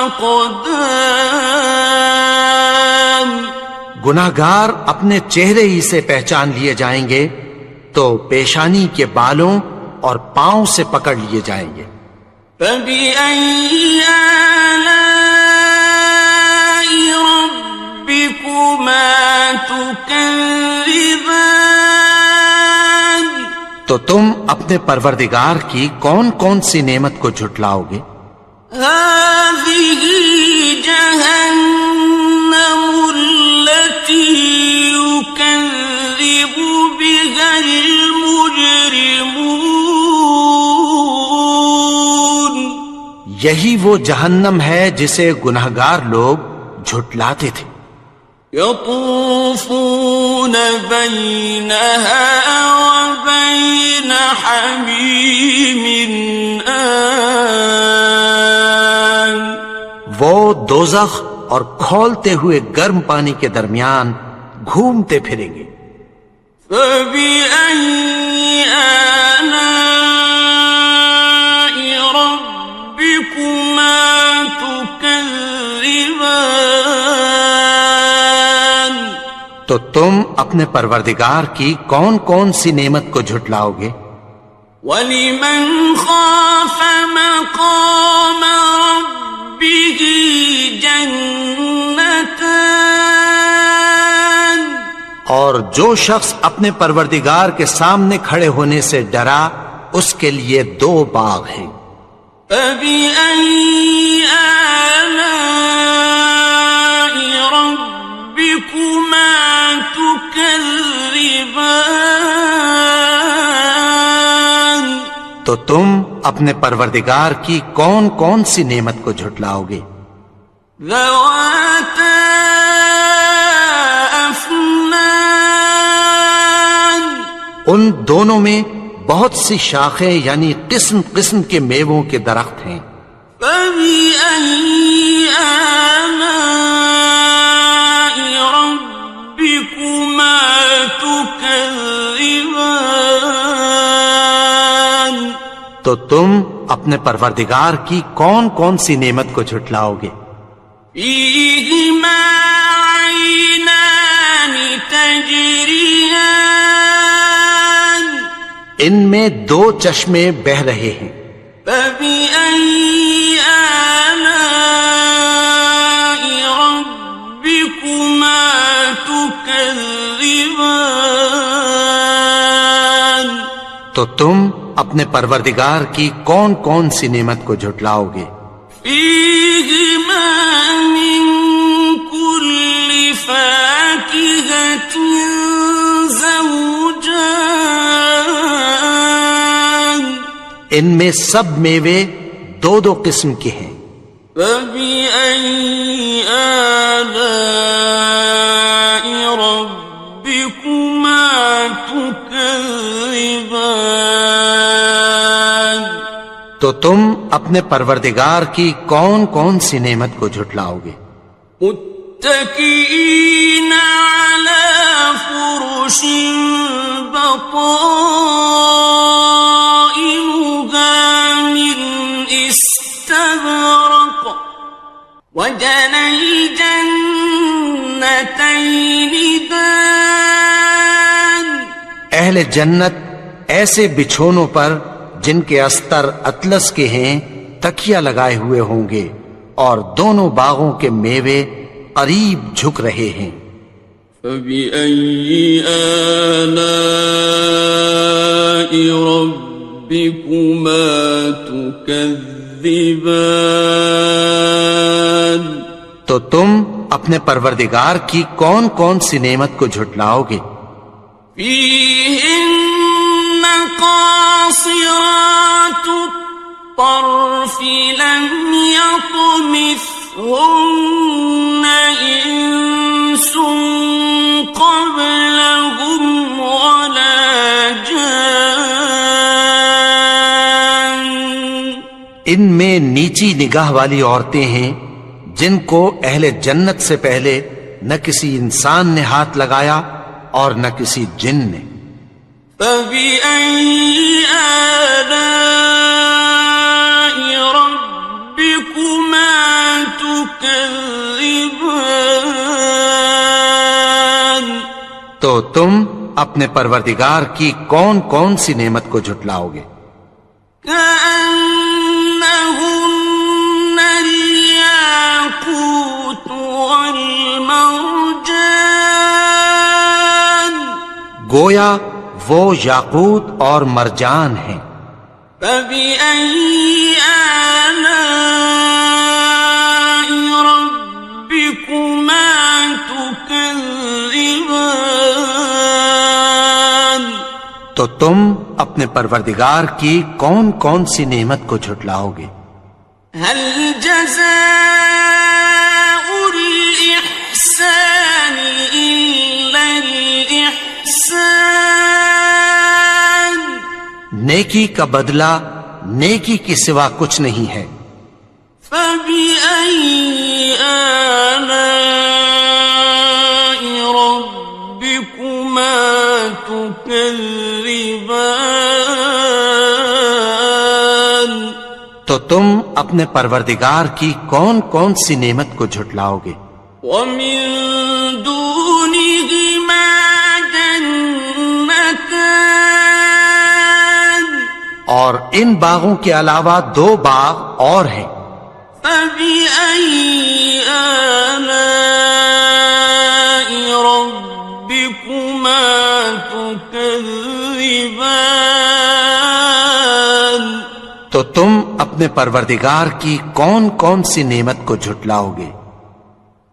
گناہگار اپنے چہرے ہی سے پہچان لیے جائیں گے تو پیشانی کے بالوں اور پاؤں سے پکڑ لیے جائیں گے۔ فَبِأَيِّ آلَاءِ رَبِّكُمَا تُكَذِّبَانِ، تو تم اپنے پروردگار کی کون کون سی نعمت کو جھٹلاؤ گے؟ هَٰذِهِ جَهَنَّمُ الَّتِي يُكَذِّبُ بِهَا الْمُجْرِمُونَ، یہی وہ جہنم ہے جسے گناہگار لوگ جھٹلاتے تھے۔ يَطُوفُونَ بَيْنَهَا وَبَيْنَ حَمِيمٍ آنٍ، وہ دوزخ اور کھولتے ہوئے گرم پانی کے درمیان گھومتے پھریں گے۔ فَبِأَيِّ آلَاءِ رَبِّكُمَا تُكَذِّبَانِ، تو تم اپنے پروردگار کی کون کون سی نعمت کو جھٹلاؤ گے؟ وَلِمَنْ خَافَ مَقَامَ رَبِّهِ جَنَّتَانِ، اور جو شخص اپنے پروردگار کے سامنے کھڑے ہونے سے ڈرا اس کے لیے 2 باغ ہیں۔ فَبِأَيِّ آلَاءِ رَبِّكُمَا تُكَذِّبَانِ، تو تم اپنے پروردگار کی کون کون سی نعمت کو جھٹلاؤ گے؟ ذَوَاتَا أَفْنَانٍ أكنان ان دونوں میں بہت سی شاخیں یعنی قسم قسم کے میووں کے درخت ہیں. فبأي آلاء ربكما تكذبان تو تم اپنے پروردگار کی کون کون سی نعمت کو جھٹلاؤ گے؟ فيهما عينان تجريان ان میں دو چشمے بہ رہے ہیں. فبأي آلاء ربكما تكذبان تو تم اپنے پروردگار کی کون کون سی نعمت کو جھٹلاؤ گے؟ فيهما من كل فاكهة زوجان ان میں سب میوے دو دو قسم کے ہیں. فبأي آلاء ربكما تكذبان تو تم اپنے پروردگار کی کون کون سی نعمت کو جھٹلاؤ گے؟ متكئين على فرش بطائنها من استبرق وجنى الجنتين دان اہل جنت ایسے بچھونوں پر جن کے استر اطلس کے ہیں تکیہ لگائے ہوئے ہوں گے اور دونوں باغوں کے میوے قریب جھک رہے ہیں. فبأي آلاء ربكما تكذبان تو تم اپنے پروردگار کی کون کون سی نعمت کو جھٹلاؤ گے؟ فيهن قاصرات الطرف لم يطمثهن إنس قبلهم ولا جان ان میں نیچی نگاہ والی عورتیں ہیں جن کو اہل جنت سے پہلے نہ کسی انسان نے ہاتھ لگایا اور نہ کسی جن نے. فبأي آلاء ربكما تكذبان تو تم اپنے پروردگار کی کون کون سی نعمت کو جھٹلاؤ گے؟ كأنهن الياقوت والمرجان گویا وہ یاقوت اور مرجان ہیں. فبأي آلاء ربكما تكذبان تو تم اپنے پروردگار کی کون کون سی نعمت کو جھٹلاؤ گے؟ هل جزاء الإحسان إلا الإحسان نیکی کا بدلہ نیکی کے سوا کچھ نہیں ہے. فبأي آلاء ربكما تكذبان تو تم اپنے پروردگار کی کون کون سی نعمت کو جھٹلاؤ گے؟ ومن دونهما جنتان اور ان باغوں کے علاوہ دو باغ اور ہیں. فبأي آلاء ربكما تكذبان تو تم اپنے پروردگار کی کون کون سی نعمت کو جھٹلاؤ گے؟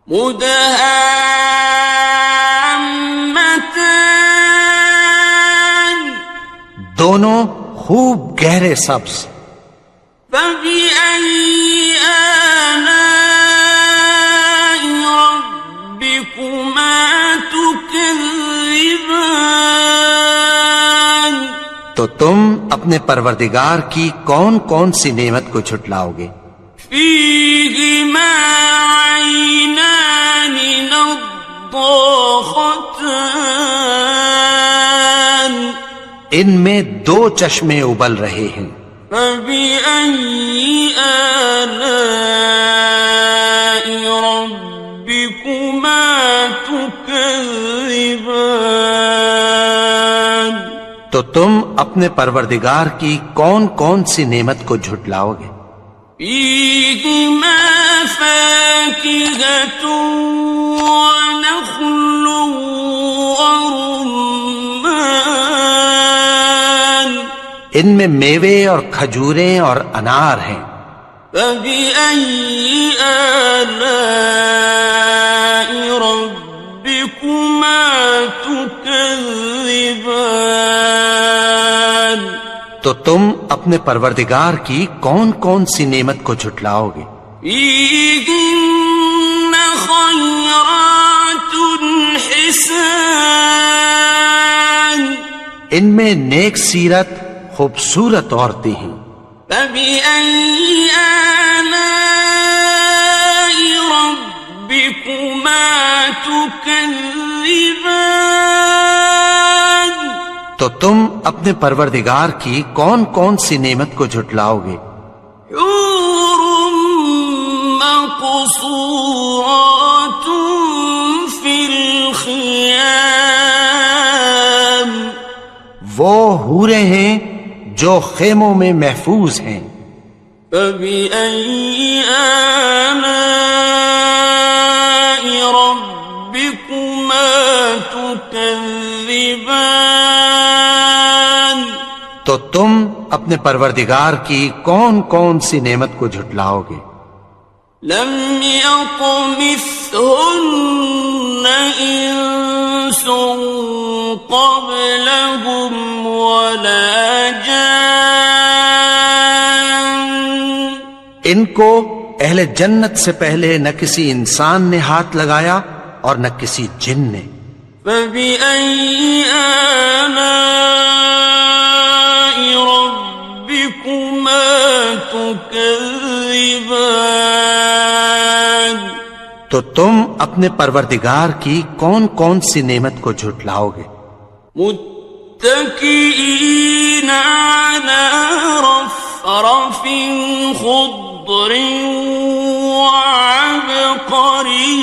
مدهامتان دونوں خوب گہرے سبز. فبأي آلاء ربكما تكذبان تو تم اپنے پروردگار کی کون کون سی نعمت کو جھٹلاؤ گے؟ فيهما عينان نضاختان ان میں دو چشمے ابل رہے ہیں، فبأي آلاء ربكما تكذبان تو تم اپنے پروردگار کی کون کون سی نعمت کو جھٹلاؤ گے؟ فيهما فاكهة ونخل ورمان ان میں میوے اور کھجوریں اور انار ہیں، فبأي آلاء ربكما تكذبان تو تم اپنے پروردگار کی کون کون سی نعمت کو جھٹلاؤ گے؟ فيهن خيرات حسان ان میں نیک سیرت خوبصورت عورتیں ہیں، فبأي آلاء ربكما تكذبان تو تم اپنے پروردگار کی کون کون سی نعمت کو جھٹلاؤ گے؟ حور مقصورات في الخيام وہ حوریں ہیں جو خیموں میں محفوظ ہیں، فبأي آلاء ربكما تكذبان تو تم اپنے پروردگار کی کون کون سی نعمت کو جھٹلاؤ گے؟ لم يطمثهن إنس قبلهم ولا جان ان کو اہل جنت سے پہلے نہ کسی انسان نے ہاتھ لگایا اور نہ کسی جن نے، فبأي آلاء ربكما تكذبان تو تم اپنے پروردگار کی کون کون سی نعمت کو جھٹلاؤ گے؟ متكئين على رفرف خضر وعبقري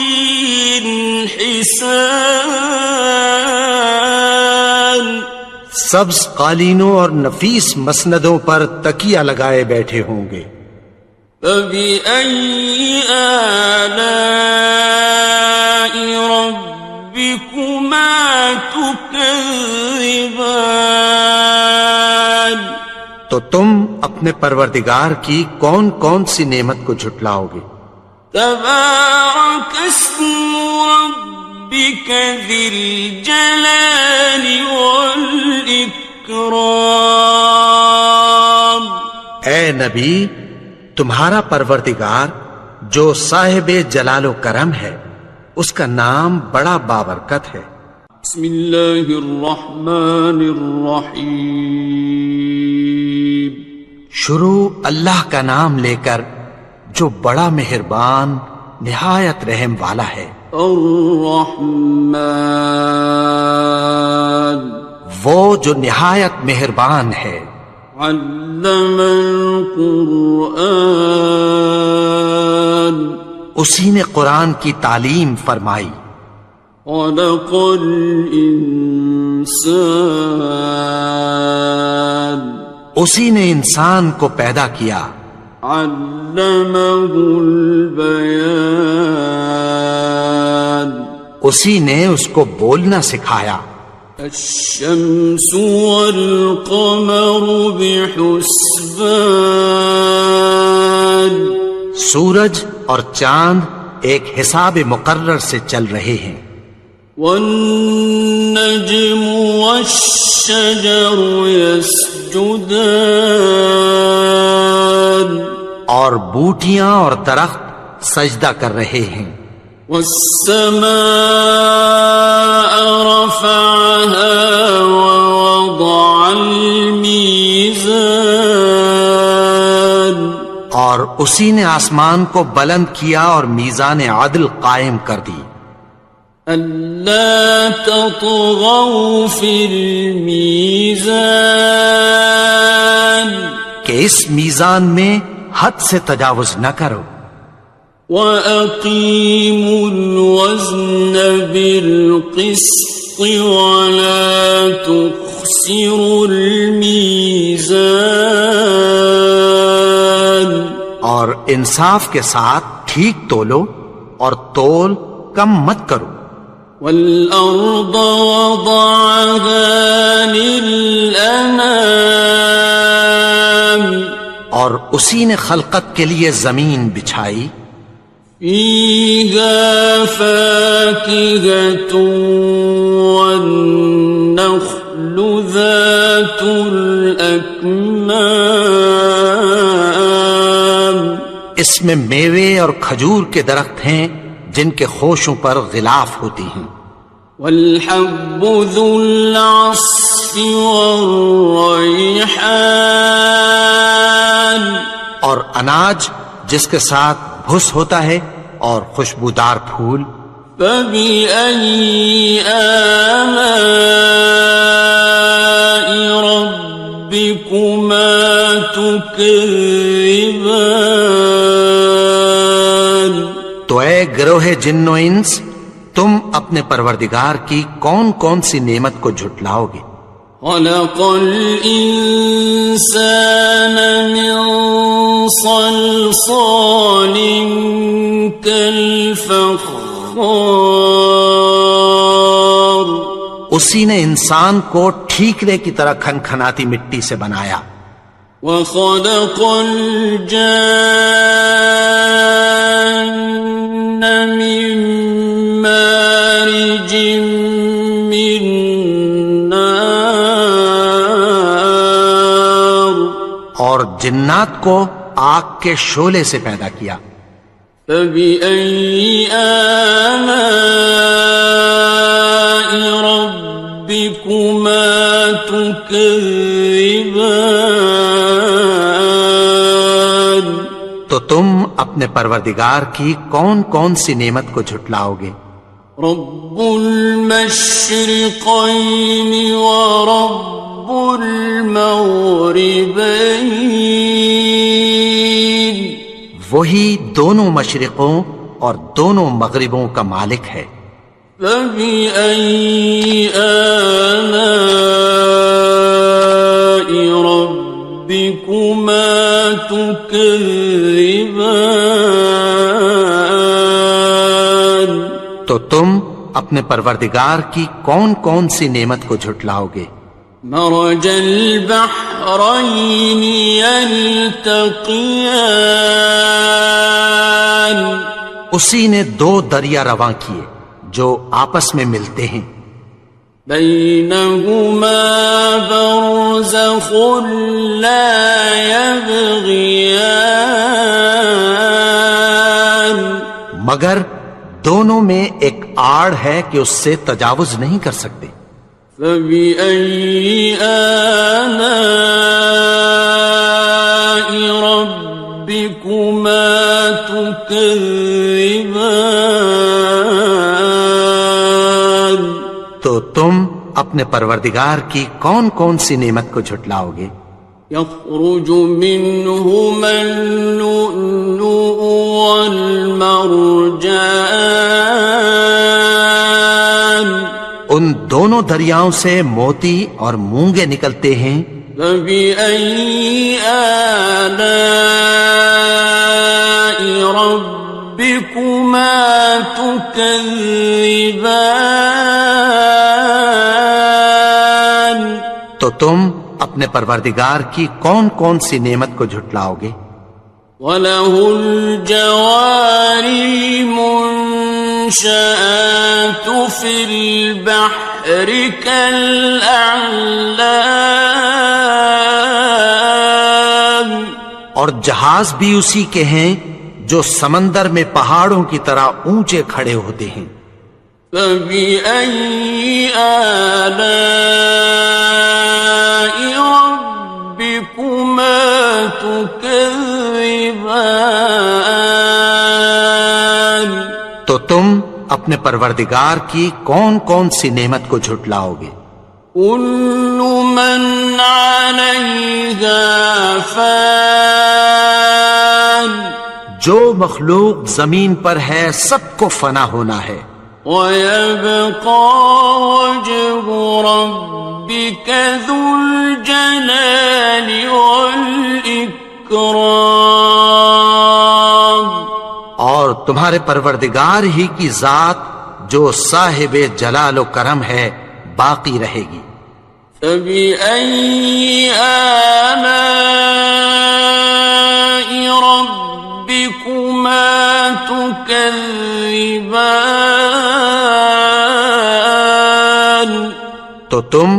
حسان سبز قالینوں اور نفیس مسندوں پر تکیہ لگائے بیٹھے ہوں گے، فبأي آلاء ربكما تكذبان تو تم اپنے پروردگار کی کون کون سی نعمت کو جھٹلاؤ گے؟ تبارك اسم ربك ذي الجلال والإكرام اے نبی، تمہارا پروردگار جو صاحب جلال و کرم ہے، اس کا نام بڑا بابرکت ہے۔ بسم اللہ الرحمن الرحیم شروع اللہ کا نام لے کر جو بڑا مہربان نہایت رحم والا ہے۔ الرحمن وہ جو نہایت مہربان ہے۔ علم القرآن اسی نے قرآن کی تعلیم فرمائی۔ خلق الانسان اسی نے انسان کو پیدا کیا۔ علمہ البیان اسی نے اس کو بولنا سکھایا۔ الشمس والقمر بحسبان سورج اور چاند ایک حساب مقرر سے چل رہے ہیں۔ والنجم والشجر يسجدان اور بوٹیاں اور درخت سجدہ کر رہے ہیں۔ والسماء رفعها ووضع الميزان اور اسی نے آسمان کو بلند کیا اور میزان عدل قائم کر دی ألا تطغوا في الميزان کہ اس میزان میں حد سے تجاوز نہ کرو وأقيموا الوزن بالقسط ولا تخسروا الميزان اور انصاف کے ساتھ ٹھیک تولو اور تول کم مت کرو والأرض وضعها للأنام اور اسی نے خلقت کے لیے زمین بچھائی فيها فاكهة والنخل ذات الأكمام اس میں میوے اور کھجور کے درخت ہیں جن کے خوشوں پر غلاف ہوتی ہیں والحب ذو العصف والريحان اور اناج جس کے ساتھ بھس ہوتا ہے اور خوشبودار پھول فبأي آلاء ربكما تكذبان تو اے گروہ جن و انس تم اپنے پروردگار کی کون کون سی نعمت کو جھٹلاؤ گے خلق الإنسان من صلصال كالفخار اسی نے انسان کو ٹھیکرے کی طرح کھنکھناتی مٹی سے بنایا وخلق الجان من مارج من نار اور جنات کو آگ کے شعلے سے پیدا کیا فبأي آلاء ربكما تكذبان تو تم اپنے پروردگار کی کون کون سی نعمت کو جھٹلاؤ گے رب المشرقين ورب المغربين وہی دونوں مشرقوں اور دونوں مغربوں کا مالک ہے فبأي آلاء ربكما تكذبان تو تم اپنے پروردگار کی کون کون سی نعمت کو جھٹلاؤ گے مرج البحرين يلتقيان اسی نے دو دریا رواں کیے جو آپس میں ملتے ہیں بينهما برزخ لا يبغيان مگر دونوں میں ایک آڑ ہے کہ اس سے تجاوز نہیں کر سکتے فبأي آلاء ربكما تكذبان تو تم اپنے پروردگار کی کون کون سی نعمت کو جھٹلاؤ گے يخرج منهما اللؤلؤ والمرجان ان دونوں دریاؤں سے موتی اور مونگے نکلتے ہیں فبأي آلاء ربكما تكذبان تو تم اپنے پروردگار کی کون کون سی نعمت کو جھٹلاؤ گے وَلَهُ الْجَوَارِ الْمُنشَآتُ فِي الْبَحْرِ كَالْأَعْلَامِ اور جہاز بھی اسی کے ہیں جو سمندر میں پہاڑوں کی طرح اونچے کھڑے ہوتے ہیں فَبِأَيِّ آلَاءِ رَبِّكُمَا تُكَذِّبَانِ تو تم اپنے پروردگار کی کون کون سی نعمت کو جھٹلاؤ گے؟ كل من عليها فان جو مخلوق زمین پر ہے سب کو فنا ہونا ہے، ويبقى وجه ربك ذو الجلال والإكرام اور تمہارے پروردگار ہی کی ذات جو صاحب جلال و کرم ہے باقی رہے گی۔ فبأي آلاء ربكما تكذبان تو تم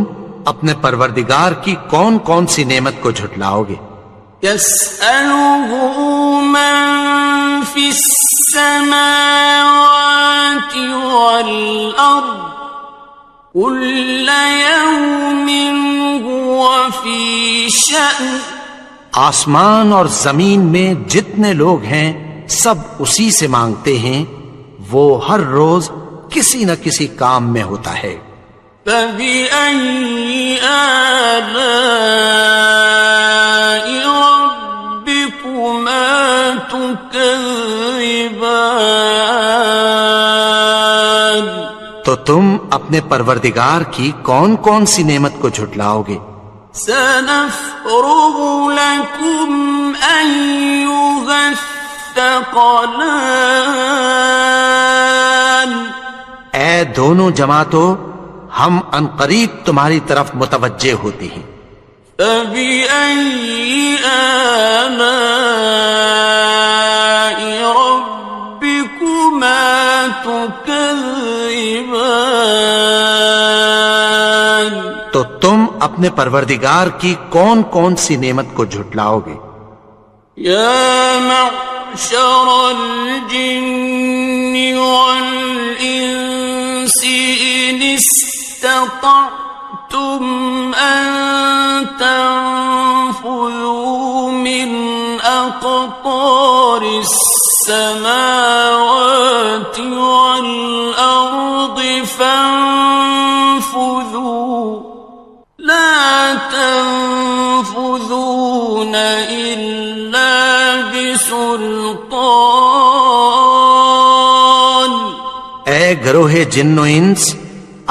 اپنے پروردگار کی کون کون سی نعمت کو جھٹلاؤ گے؟ يسأله من في السماوات والأرض كل يوم هو في شأن آسمان اور زمین میں جتنے لوگ ہیں سب اسی سے مانگتے ہیں، وہ ہر روز کسی نہ کسی کام میں ہوتا ہے۔ فبأي آلاء ربكما تكذبان تو تم اپنے پروردگار کی کون کون سی نعمت کو جھٹلاؤ گے؟ سنفرغ لكم أيها الثقلان اے دونوں جماعتوں، ہم عنقریب تمہاری طرف متوجہ ہوتے ہیں۔ فبأي آلاء ربكما تكذبان تو تم اپنے پروردگار کی کون کون سی نعمت کو جھٹلاؤ گے؟ يا معشر الجن والإنس إن استطعتم أن تنفذوا من أقطار السماوات والأرض فانفذوا لا تنفذون إلا بسلطان اے گروہ جن و انس،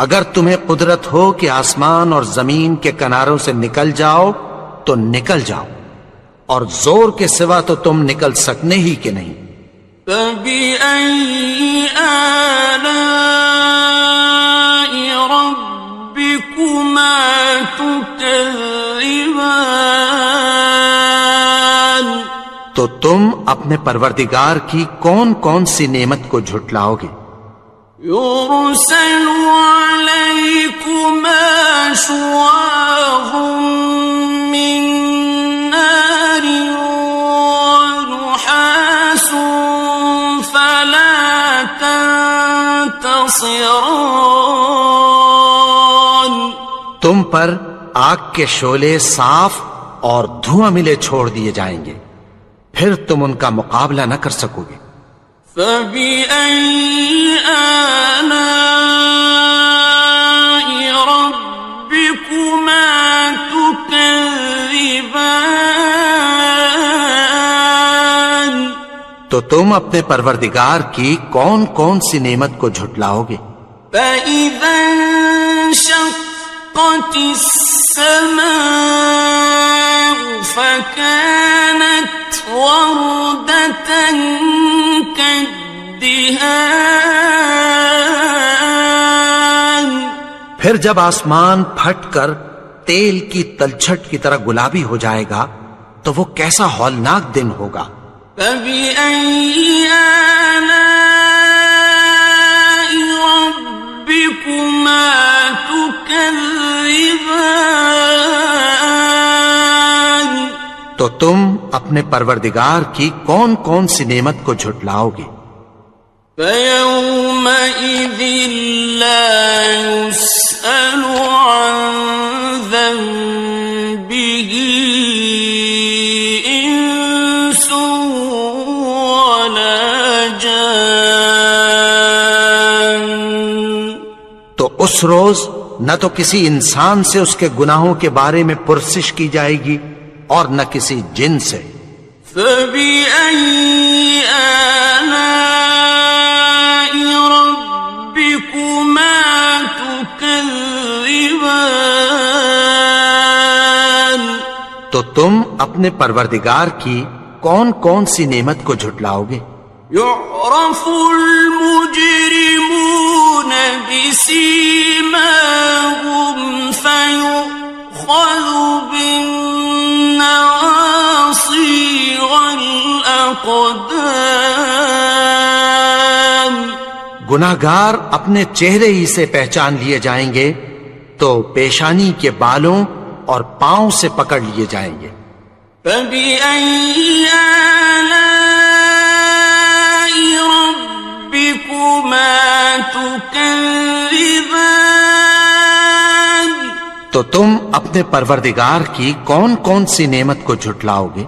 اگر تمہیں قدرت ہو کہ آسمان اور زمین کے کناروں سے نکل جاؤ تو نکل جاؤ، اور زور کے سوا تو تم نکل سکنے ہی کہ نہیں۔ فبأي آلاء ربكما تكذبان تو تم اپنے پروردگار کی کون کون سی نعمت کو جھٹلاؤ گے؟ يرسل عليكما شواظ من نار ونحاس فلا تنتصران تم پر آگ کے شعلے صاف اور دھواں ملے چھوڑ دیے جائیں گے، پھر تم ان کا مقابلہ نہ کر سکو گے۔ فبأي آلاء ربكما تكذبان تو تم اپنے پروردگار کی کون کون سی نعمت کو جھٹلاؤ گے؟ فإذا انشقت السماء فكانت وردة كالدهان پھر جب آسمان پھٹ کر تیل کی تلچھٹ کی طرح گلابی ہو جائے گا تو وہ کیسا ہولناک دن ہوگا۔ فبأي آلاء ربكما تكذبان تو تم اپنے پروردگار کی کون کون سی نعمت کو جھٹلاؤ گے؟ فيومئذ لا يسأل عن ذنبه إنس ولا جان. تو اس روز نہ تو کسی انسان سے اس کے گناہوں کے بارے میں پرسش کی جائے گی اور نہ کسی جن سے. فَبِأَيِّ آلَاءِ رَبِّكُمَا تُكَذِّبَانِ. تو تم اپنے پروردگار کی کون کون سی نعمت کو جھٹلاؤ گے؟ يعرف المجرمون بسيماهم فيؤخذ بالنواصي والأقدام. گناہگار اپنے چہرے ہی سے پہچان لیے جائیں گے تو پیشانی کے بالوں اور پاؤں سے پکڑ لیے جائیں گے. فَبِأَيِّ آلَاءِ رَبِّكُمَا تُكَذِّبَانِ. تو تم اپنے پروردگار کی کون کون سی نعمت کو جھٹلاؤ گے؟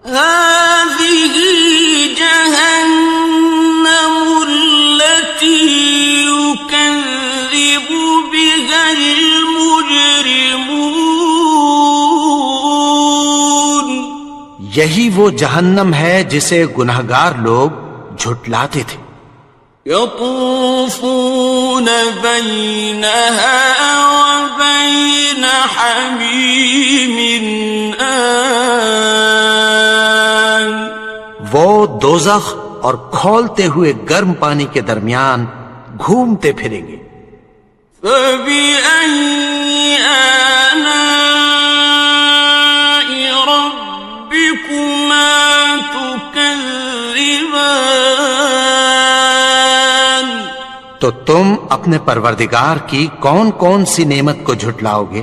هَذِهِ جَهَنَّمُ الَّتِي يُكَذِّبُ بِهَا الْمُجْرِمُونَ. یہی وہ جہنم ہے جسے گناہگار لوگ جھٹلاتے تھے. يطوفون بينها وبين حميم آن. وہ دوزخ اور کھولتے ہوئے گرم پانی کے درمیان گھومتے پھریں گے. فَبِأَيِّ آلَاءِ رَبِّكُمَا تُكَذِّبَانِ. تو تم اپنے پروردگار کی کون کون سی نعمت کو جھٹلاؤ گے؟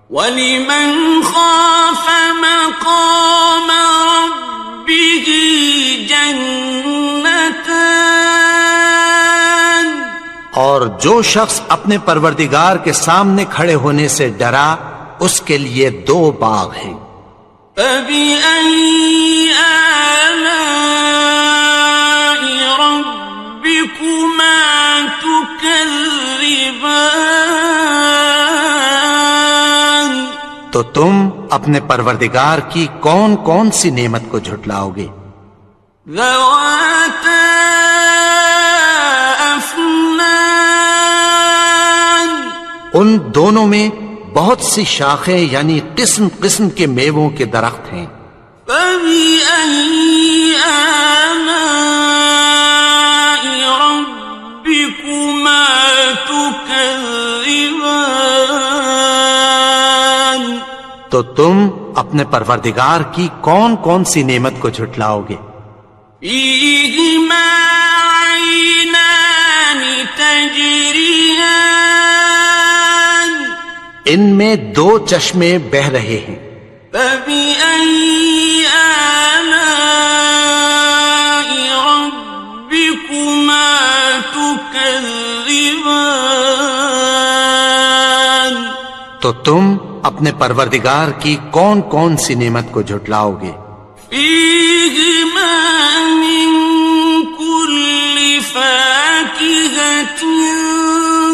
وَلِمَنْ خَافَ مَقَامَ رَبِّهِ جَنَّتَانِ. اور جو شخص اپنے پروردگار کے سامنے کھڑے ہونے سے ڈرا اس کے لیے 2 باغ ہیں. فَبِأَيِّ آلَاءِ رَبِّكُمَا تُكَذِّبَانِ. تو تم اپنے پروردگار کی کون کون سی نعمت کو جھٹلاؤ گے؟ ذَوَاتَا أَفْنَانٍ. ان دونوں میں بہت سی شاخیں یعنی قسم قسم کے میووں کے درخت ہیں. فَبِأَيِّ آلَاءِ رَبِّكُمَا تُكَذِّبَانِ. تو تم اپنے پروردگار کی کون کون سی نعمت کو جھٹلاؤ گے؟ فِيهِمَا عَيْنَانِ تَجْرِيَانِ. ان میں 2 چشمے بہہ رہے ہیں. فَبِأَيِّ آلَاءِ رَبِّكُمَا تُكَذِّبَانِ. تو تم اپنے پروردگار کی کون کون سی نعمت کو جھٹلاؤ گے؟ فِيهِمَا مِن كُلِّ فَاكِهَةٍ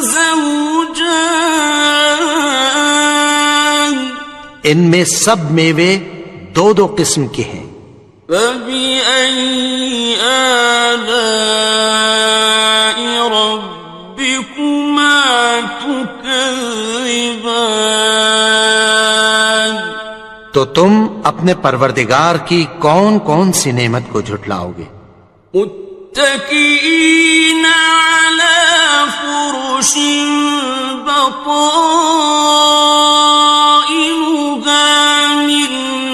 زَوْجَانِ. ان میں سب میوے 2 قسم کے ہیں. فَبِأَيِّ آلَاءِ رَبِّكُمَا تُكَذِّبَانِ. تو تم اپنے پروردگار کی کون کون سی نعمت کو جھٹلاؤ گے؟ متكئين على فرش بطائنها من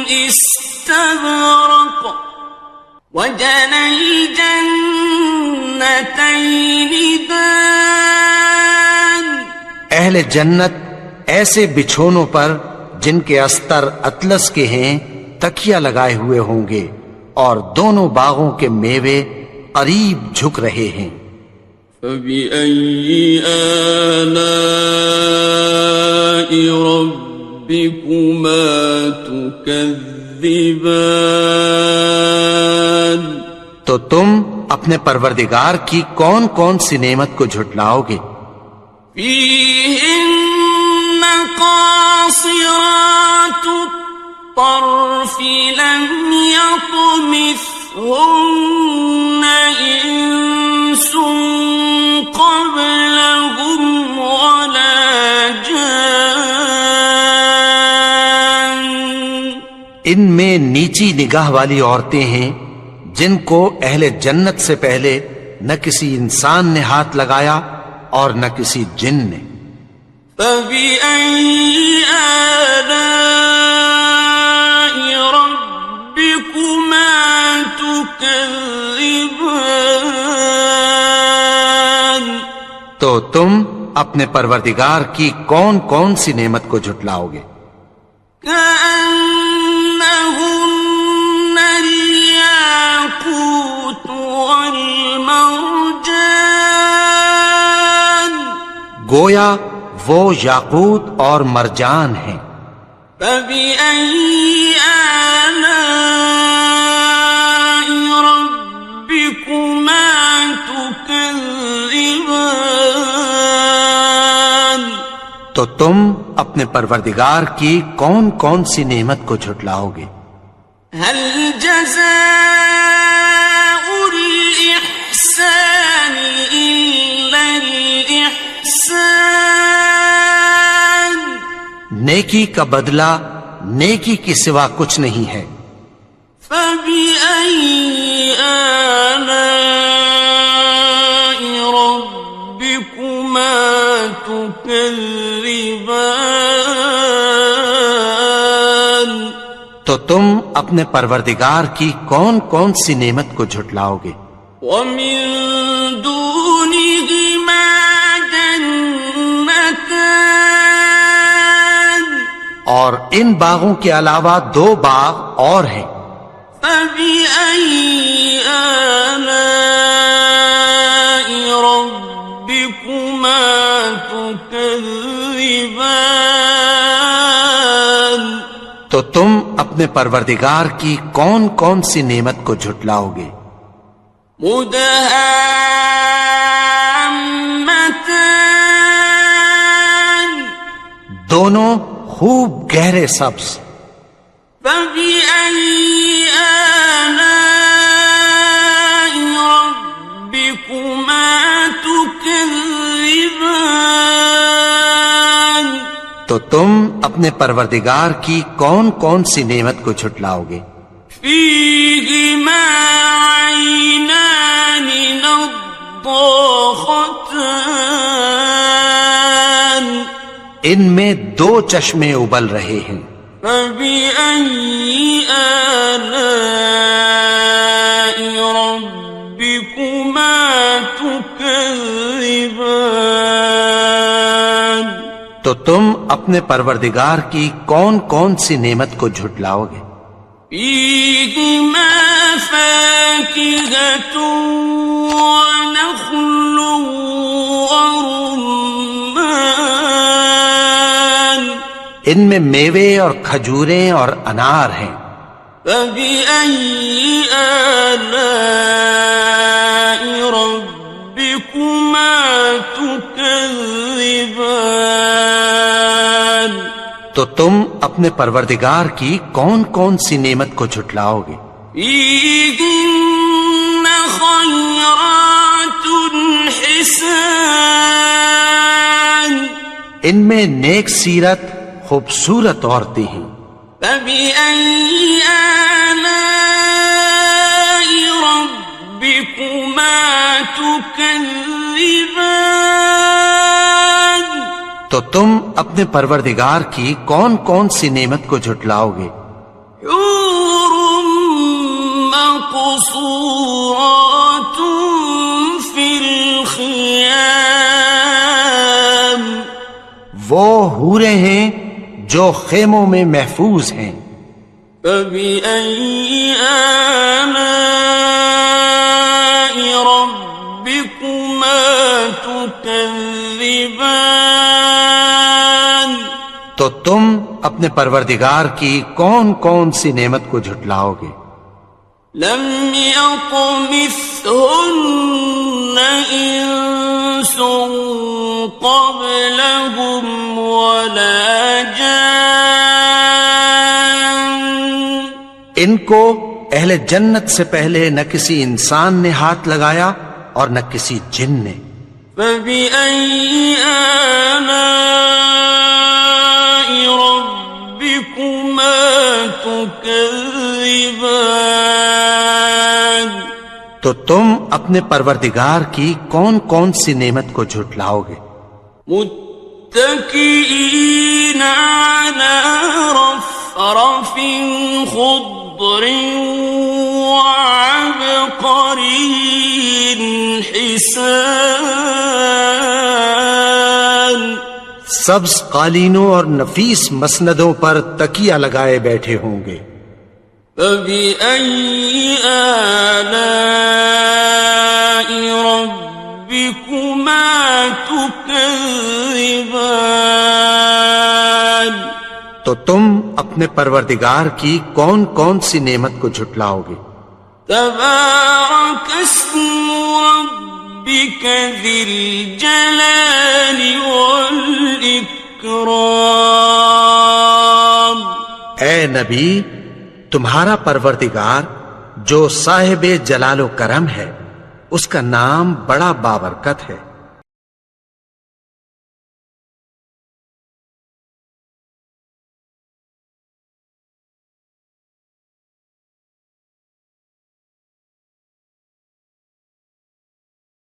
استبرق وجنى الجنتين دان. اہل جنت ایسے بچھونوں پر جن کے استر اطلس کے ہیں تکیہ لگائے ہوئے ہوں گے اور دونوں باغوں کے میوے قریب جھک رہے ہیں. فَبِأَيِّ آلَاءِ رَبِّكُمَا تُكَذِّبَانِ. تو تم اپنے پروردگار کی کون کون سی نعمت کو جھٹلاؤ گے؟ فيهن قاصرات الطرف لم يطمثهن إنس قبلهم ولا جان. ان میں نیچی نگاہ والی عورتیں ہیں جن کو اہل جنت سے پہلے نہ کسی انسان نے ہاتھ لگایا اور نہ کسی جن نے. فَبِأَيِّ آلَاءِ رَبِّكُمَا تُكَذِّبَانِ. تو تم اپنے پروردگار کی کون کون سی نعمت کو جھٹلاؤ گے؟ كأنهن الياقوت والمرجان. گویا وہ یاقوت اور مرجان ہیں. فبأي آلاء ربكما تكذبان. تو تم اپنے پروردگار کی کون کون سی نعمت کو جھٹلاؤ گے؟ هل جزاء الإحسان إلا الإحسان. نیکی کا بدلہ نیکی کی سوا کچھ نہیں ہے. فبأي آلاء ربكما تكذبان. تو تم اپنے پروردگار کی کون کون سی نعمت کو جھٹلاؤ گے؟ ومن دونهما جنتان. اور ان باغوں کے علاوہ دو باغ اور ہیں. فبأي آلاء ربكما تكذبان. تو تم اپنے پروردگار کی کون کون سی نعمت کو جھٹلاؤ گے؟ مدهامتان. دونوں خوب گہرے سبز. فبأي آلاء ربكما تكذبان. تو تم اپنے پروردگار کی کون کون سی نعمت کو جھٹلاؤ گے؟ فيهما عينان نضاختان. ان میں دو چشمے ابل رہے ہیں. فبأي آلاء ربكما تكذبان. تو تم اپنے پروردگار کی کون کون سی نعمت کو جھٹلاؤ گے؟ فيهما فاكهة ونخل ورمان. ان میں میوے اور کھجوریں اور انار ہیں. فبأي آلاء ربكما تكذبان. تو تم اپنے پروردگار کی کون کون سی نعمت کو جھٹلاؤ گے؟ فيهن خيرات حسان. ان میں نیک سیرت خوبصورت عورتیں ہیں. فبأي آلاء ربكما تكذبان. تو تم اپنے پروردگار کی کون کون سی نعمت کو جھٹلاؤ گے؟ حور مقصورات في الخيام. وہ حوریں ہیں جو خیموں میں محفوظ ہیں. فبأي آلاء ربكما تكذبان. تو تم اپنے پروردگار کی کون کون سی نعمت کو جھٹلاؤ گے؟ لم يطمثهن إنس قبلهم ولا جان ان کو اہل جنت سے پہلے نہ کسی انسان نے ہاتھ لگایا اور نہ کسی جن نے. فبأي آلاء ربكما تكذبان تو تم اپنے پروردگار کی کون کون سی نعمت کو جھٹلاؤ گے؟ متكئين على رفرف خضر وعبقري حسان سبز قالینوں اور نفیس مسندوں پر تکیہ لگائے بیٹھے ہوں گے. فبأي آلاء ربكما تكذبان تو تم اپنے پروردگار کی کون کون سی نعمت کو جھٹلاؤ گے؟ تبارك اسم ربك ذي الجلال والإكرام. اے نبی، تمہارا پروردگار جو صاحب جلال و کرم ہے، اس کا نام بڑا بابرکت ہے.